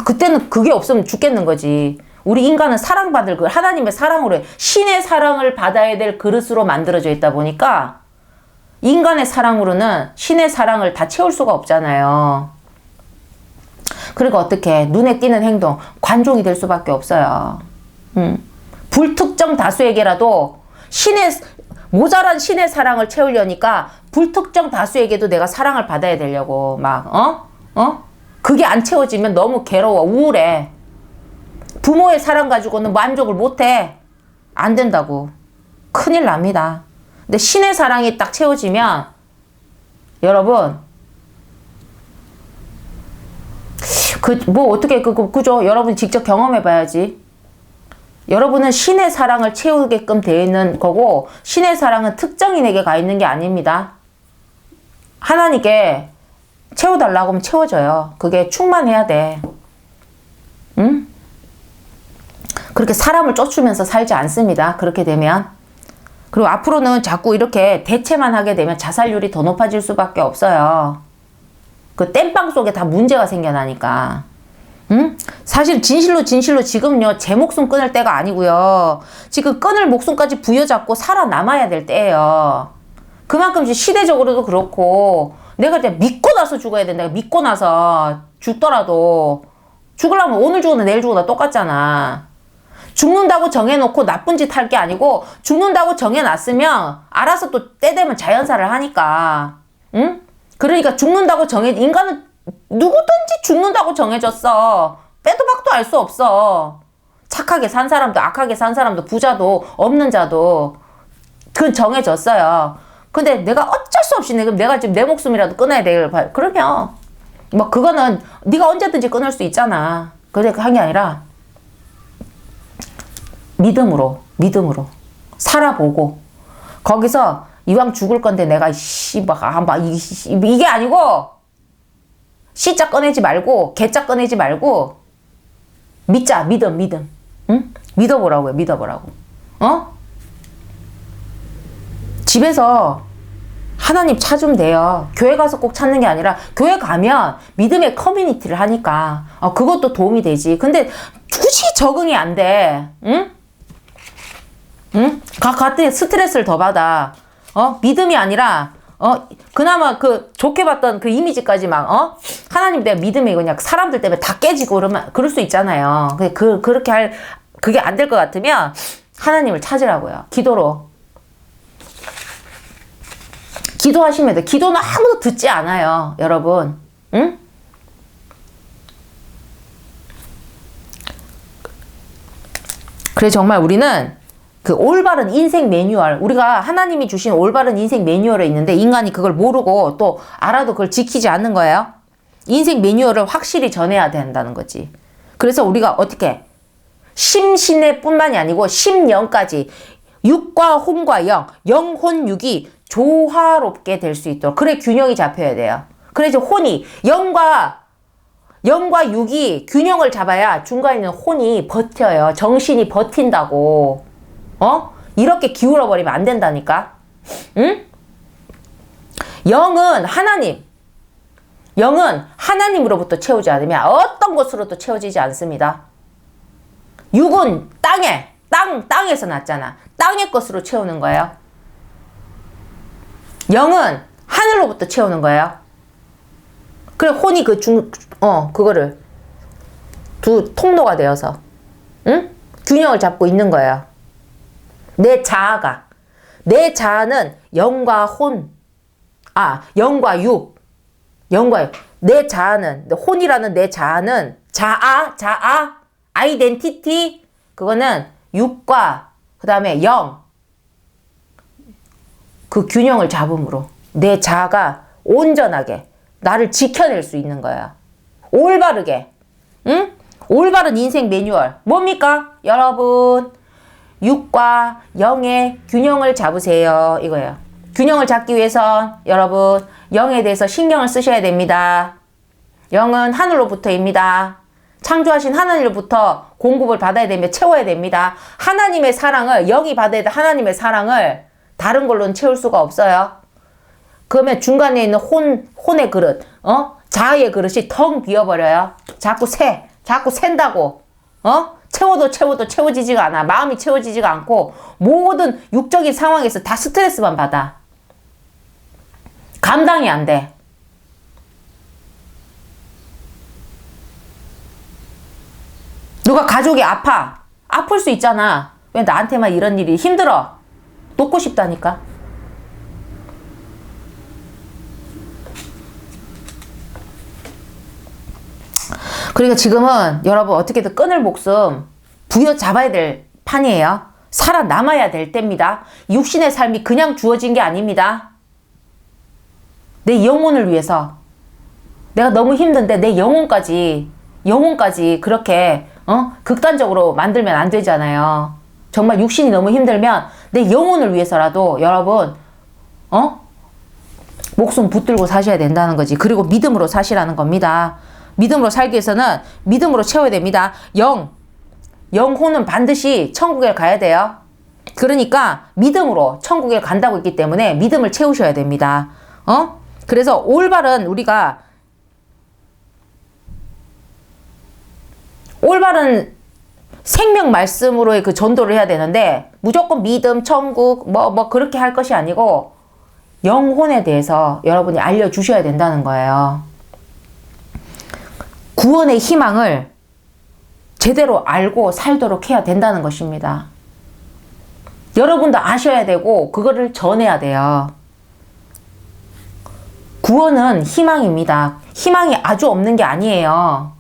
그때는 그게 없으면 죽겠는 거지. 우리 인간은 사랑받을 하나님의 사랑으로 신의 사랑을 받아야 될 그릇으로 만들어져 있다 보니까 인간의 사랑으로는 신의 사랑을 다 채울 수가 없잖아요. 그러니까 어떻게 눈에 띄는 행동 관종이 될 수밖에 없어요. 불특정 다수에게라도 모자란 신의 사랑을 채우려니까 불특정 다수에게도 내가 사랑을 받아야 되려고 그게 안 채워지면 너무 괴로워 우울해. 부모의 사랑 가지고는 만족을 못해. 안 된다고. 큰일 납니다. 근데 신의 사랑이 딱 채워지면 여러분 그죠? 여러분 직접 경험해 봐야지. 여러분은 신의 사랑을 채우게끔 되어 있는 거고 신의 사랑은 특정인에게 가 있는 게 아닙니다. 하나님께 채워달라고 하면 채워져요. 그게 충만해야 돼. 응? 그렇게 사람을 쫓으면서 살지 않습니다. 그렇게 되면. 그리고 앞으로는 자꾸 이렇게 대체만 하게 되면 자살률이 더 높아질 수밖에 없어요. 그 땜빵 속에 다 문제가 생겨나니까. 응? 사실 진실로 지금요 제 목숨 끊을 때가 아니고요. 지금 끊을 목숨까지 부여잡고 살아남아야 될 때예요. 그만큼 시대적으로도 그렇고 내가 이제 믿고 나서 죽어야 된다. 믿고 나서 죽더라도 죽으려면 오늘 죽어도 내일 죽어도 똑같잖아. 죽는다고 정해놓고 나쁜 짓 할 게 아니고 죽는다고 정해놨으면 알아서 또 때 되면 자연사를 하니까. 응? 그러니까 죽는다고 인간은 누구든지 죽는다고 정해졌어. 빼도 박도 알 수 없어. 착하게 산 사람도 악하게 산 사람도 부자도 없는 자도 그건 정해졌어요. 근데 내가 어쩔 수 없이 내가 지금 내 목숨이라도 끊어야 돼. 그러면 뭐 그거는 네가 언제든지 끊을 수 있잖아. 그래 한 게 아니라 믿음으로 살아보고 거기서 이왕 죽을 건데 내가 이게 아니고 C자 꺼내지 말고 개자 꺼내지 말고 믿자. 믿음. 응? 믿어보라고요. 집에서 하나님 찾으면 돼요. 교회 가서 꼭 찾는 게 아니라 교회 가면 믿음의 커뮤니티를 하니까 그것도 도움이 되지. 근데 굳이 적응이 안 돼. 응? 갔더니 스트레스를 더 받아. 믿음이 아니라 그나마 좋게 봤던 그 이미지까지 하나님 내가 믿음이 그냥 사람들 때문에 다 깨지고 그럴 수 있잖아요. 그렇게 그게 안 될 것 같으면 하나님을 찾으라고요. 기도하시면 돼. 기도는 아무도 듣지 않아요. 여러분. 응? 그래 정말 우리는 그 올바른 인생 매뉴얼, 우리가 하나님이 주신 올바른 인생 매뉴얼이 있는데 인간이 그걸 모르고 또 알아도 그걸 지키지 않는 거예요. 인생 매뉴얼을 확실히 전해야 된다는 거지. 그래서 우리가 어떻게 심신의 뿐만이 아니고 심영까지 육과 혼과 영혼육이 조화롭게 될 수 있도록 그래 균형이 잡혀야 돼요. 그래 이제 혼이 영과 육이 균형을 잡아야 중간에 있는 혼이 버텨요. 정신이 버틴다고. 이렇게 기울어 버리면 안 된다니까. 응? 영은 하나님으로부터 채우지 않으면 어떤 것으로도 채워지지 않습니다. 육은 땅에서 났잖아. 땅의 것으로 채우는 거예요. 영은 하늘로부터 채우는 거예요. 그래 혼이 그거를 두 통로가 되어서 응? 균형을 잡고 있는 거예요. 내 자아는 영과 내 자아는 혼이라는 내 자아는 자아 아이덴티티 그거는 육과 그 다음에 영 그 균형을 잡음으로 내 자아가 온전하게 나를 지켜낼 수 있는 거야. 올바르게. 응? 올바른 인생 매뉴얼. 뭡니까? 여러분. 육과 영의 균형을 잡으세요. 이거예요. 균형을 잡기 위해선 여러분 영에 대해서 신경을 쓰셔야 됩니다. 영은 하늘로부터입니다. 창조하신 하나님으로부터 공급을 받아야 되며 채워야 됩니다. 하나님의 사랑을 영이 받아야 돼. 하나님의 사랑을 다른 걸로는 채울 수가 없어요. 그러면 중간에 있는 혼의 그릇, 자아의 그릇이 텅 비어버려요. 자꾸 샌다고, 채워도 채워지지가 않아. 마음이 채워지지가 않고 모든 육적인 상황에서 다 스트레스만 받아. 감당이 안 돼. 누가 가족이 아플 수 있잖아. 왜 나한테만 이런 일이 힘들어? 놓고 싶다니까. 그러니까 지금은 여러분 어떻게든 끈을 목숨 부여잡아야 될 판이에요. 살아남아야 될 때입니다. 육신의 삶이 그냥 주어진 게 아닙니다. 내 영혼을 위해서. 내가 너무 힘든데 내 영혼까지 그렇게 극단적으로 만들면 안 되잖아요. 정말 육신이 너무 힘들면 내 영혼을 위해서라도 여러분 목숨 붙들고 사셔야 된다는 거지. 그리고 믿음으로 사시라는 겁니다. 믿음으로 살기 위해서는 믿음으로 채워야 됩니다. 영혼은 반드시 천국에 가야 돼요. 그러니까 믿음으로 천국에 간다고 했기 때문에 믿음을 채우셔야 됩니다. 그래서 올바른 생명 말씀으로의 그 전도를 해야 되는데 무조건 믿음, 천국 그렇게 할 것이 아니고 영혼에 대해서 여러분이 알려주셔야 된다는 거예요. 구원의 희망을 제대로 알고 살도록 해야 된다는 것입니다. 여러분도 아셔야 되고 그거를 전해야 돼요. 구원은 희망입니다. 희망이 아주 없는 게 아니에요.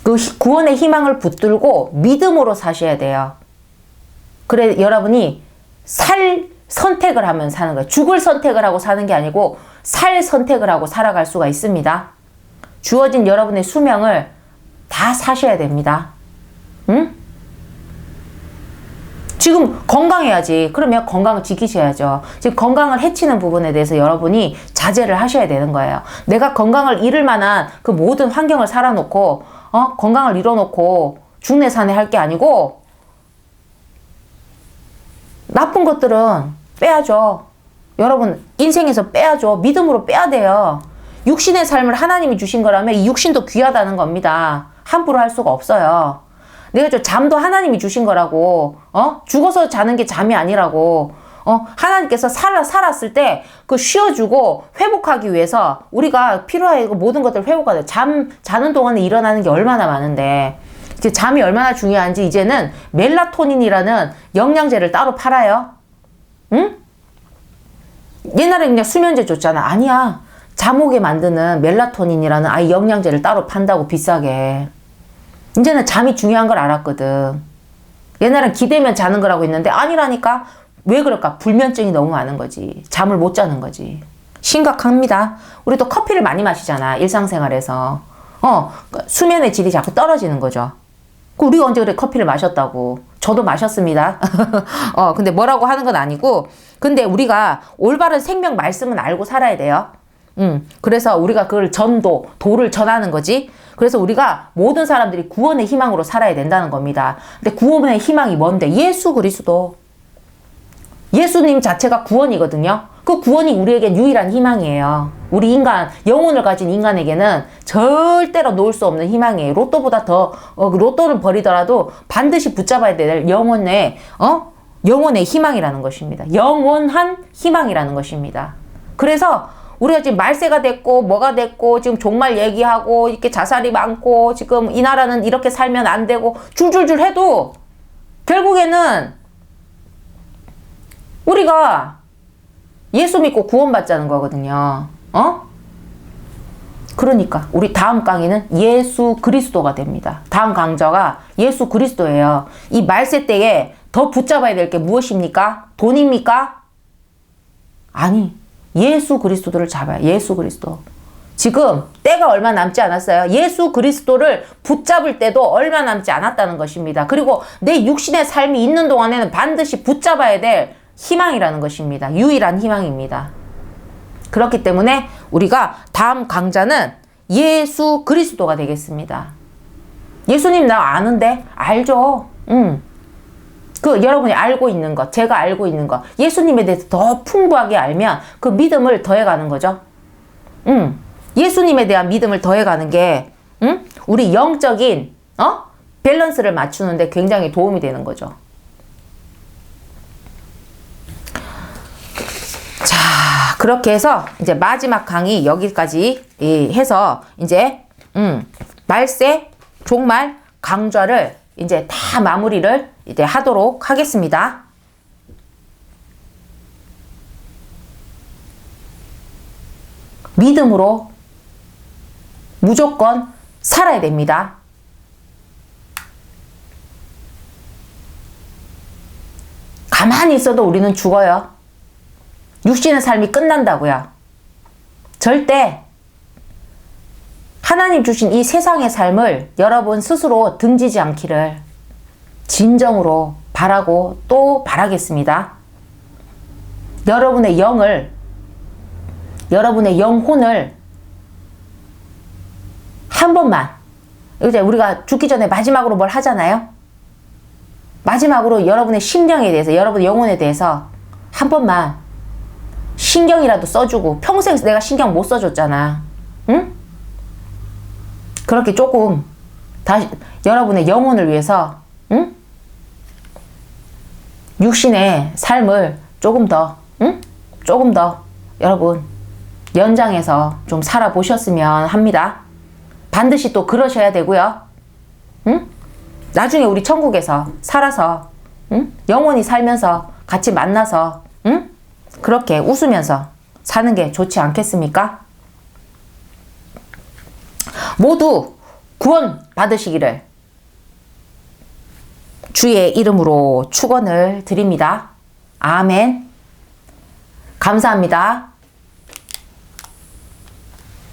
그 구원의 희망을 붙들고 믿음으로 사셔야 돼요. 그래 여러분이 살 선택을 하면 사는 거예요. 죽을 선택을 하고 사는 게 아니고 살 선택을 하고 살아갈 수가 있습니다. 주어진 여러분의 수명을 다 사셔야 됩니다. 응? 지금 건강해야지. 그러면 건강을 지키셔야죠. 지금 건강을 해치는 부분에 대해서 여러분이 자제를 하셔야 되는 거예요. 내가 건강을 잃을 만한 그 모든 환경을 살아놓고 건강을 잃어놓고 중내산에 할 게 아니고 나쁜 것들은 빼야죠. 여러분 인생에서 빼야죠. 믿음으로 빼야 돼요. 육신의 삶을 하나님이 주신 거라면 이 육신도 귀하다는 겁니다. 함부로 할 수가 없어요. 내가 잠도 하나님이 주신 거라고. 죽어서 자는 게 잠이 아니라고. 하나님께서 살았을 때 그 쉬어주고 회복하기 위해서 우리가 필요하고 모든 것들을 회복하자. 자는 동안에 일어나는 게 얼마나 많은데. 이제 잠이 얼마나 중요한지 이제는 멜라토닌이라는 영양제를 따로 팔아요. 응? 옛날에 그냥 수면제 줬잖아. 아니야. 잠 오게 만드는 멜라토닌이라는 아예 영양제를 따로 판다고 비싸게. 이제는 잠이 중요한 걸 알았거든. 옛날엔 기대면 자는 거라고 했는데 아니라니까. 왜 그럴까? 불면증이 너무 많은 거지. 잠을 못 자는 거지. 심각합니다. 우리도 커피를 많이 마시잖아. 일상생활에서. 수면의 질이 자꾸 떨어지는 거죠. 우리가 언제 그래 커피를 마셨다고. 저도 마셨습니다. 근데 뭐라고 하는 건 아니고. 근데 우리가 올바른 생명 말씀은 알고 살아야 돼요. 그래서 우리가 그걸 도를 전하는 거지. 그래서 우리가 모든 사람들이 구원의 희망으로 살아야 된다는 겁니다. 근데 구원의 희망이 뭔데? 예수 그리스도. 예수님 자체가 구원이거든요. 그 구원이 우리에겐 유일한 희망이에요. 우리 인간, 영혼을 가진 인간에게는 절대로 놓을 수 없는 희망이에요. 로또보다 더, 로또를 버리더라도 반드시 붙잡아야 될 영혼의 희망이라는 것입니다. 영원한 희망이라는 것입니다. 그래서 우리가 지금 말세가 됐고 뭐가 됐고 지금 종말 얘기하고 이렇게 자살이 많고 지금 이 나라는 이렇게 살면 안 되고 줄줄줄 해도 결국에는 우리가 예수 믿고 구원받자는 거거든요. 그러니까 우리 다음 강의는 예수 그리스도가 됩니다. 다음 강좌가 예수 그리스도예요. 이 말세 때에 더 붙잡아야 될 게 무엇입니까? 돈입니까? 아니, 예수 그리스도를 잡아요. 예수 그리스도. 지금 때가 얼마 남지 않았어요. 예수 그리스도를 붙잡을 때도 얼마 남지 않았다는 것입니다. 그리고 내 육신의 삶이 있는 동안에는 반드시 붙잡아야 될 희망이라는 것입니다. 유일한 희망입니다. 그렇기 때문에 우리가 다음 강좌는 예수 그리스도가 되겠습니다. 예수님 나 아는데? 알죠. 그 여러분이 알고 있는 것, 제가 알고 있는 것, 예수님에 대해서 더 풍부하게 알면 그 믿음을 더해가는 거죠. 예수님에 대한 믿음을 더해가는 게 우리 영적인 밸런스를 맞추는데 굉장히 도움이 되는 거죠. 자, 그렇게 해서 이제 마지막 강의 여기까지 해서 이제 말세, 종말, 강좌를 이제 다 마무리를 이제 하도록 하겠습니다. 믿음으로 무조건 살아야 됩니다. 가만히 있어도 우리는 죽어요. 육신의 삶이 끝난다고요. 절대 하나님 주신 이 세상의 삶을 여러분 스스로 등지지 않기를 진정으로 바라고 또 바라겠습니다. 여러분의 영을, 여러분의 영혼을 한 번만, 이제 우리가 죽기 전에 마지막으로 뭘 하잖아요? 마지막으로 여러분의 심령에 대해서, 여러분의 영혼에 대해서 한 번만 신경이라도 써주고, 평생 내가 신경 못 써줬잖아. 응? 그렇게 조금 다시 여러분의 영혼을 위해서, 응? 육신의 삶을 조금 더, 응? 조금 더 여러분 연장해서 좀 살아보셨으면 합니다. 반드시 또 그러셔야 되고요. 응? 나중에 우리 천국에서 살아서, 응? 영원히 살면서 같이 만나서, 응? 그렇게 웃으면서 사는 게 좋지 않겠습니까? 모두 구원 받으시기를 주의 이름으로 축원을 드립니다. 아멘. 감사합니다.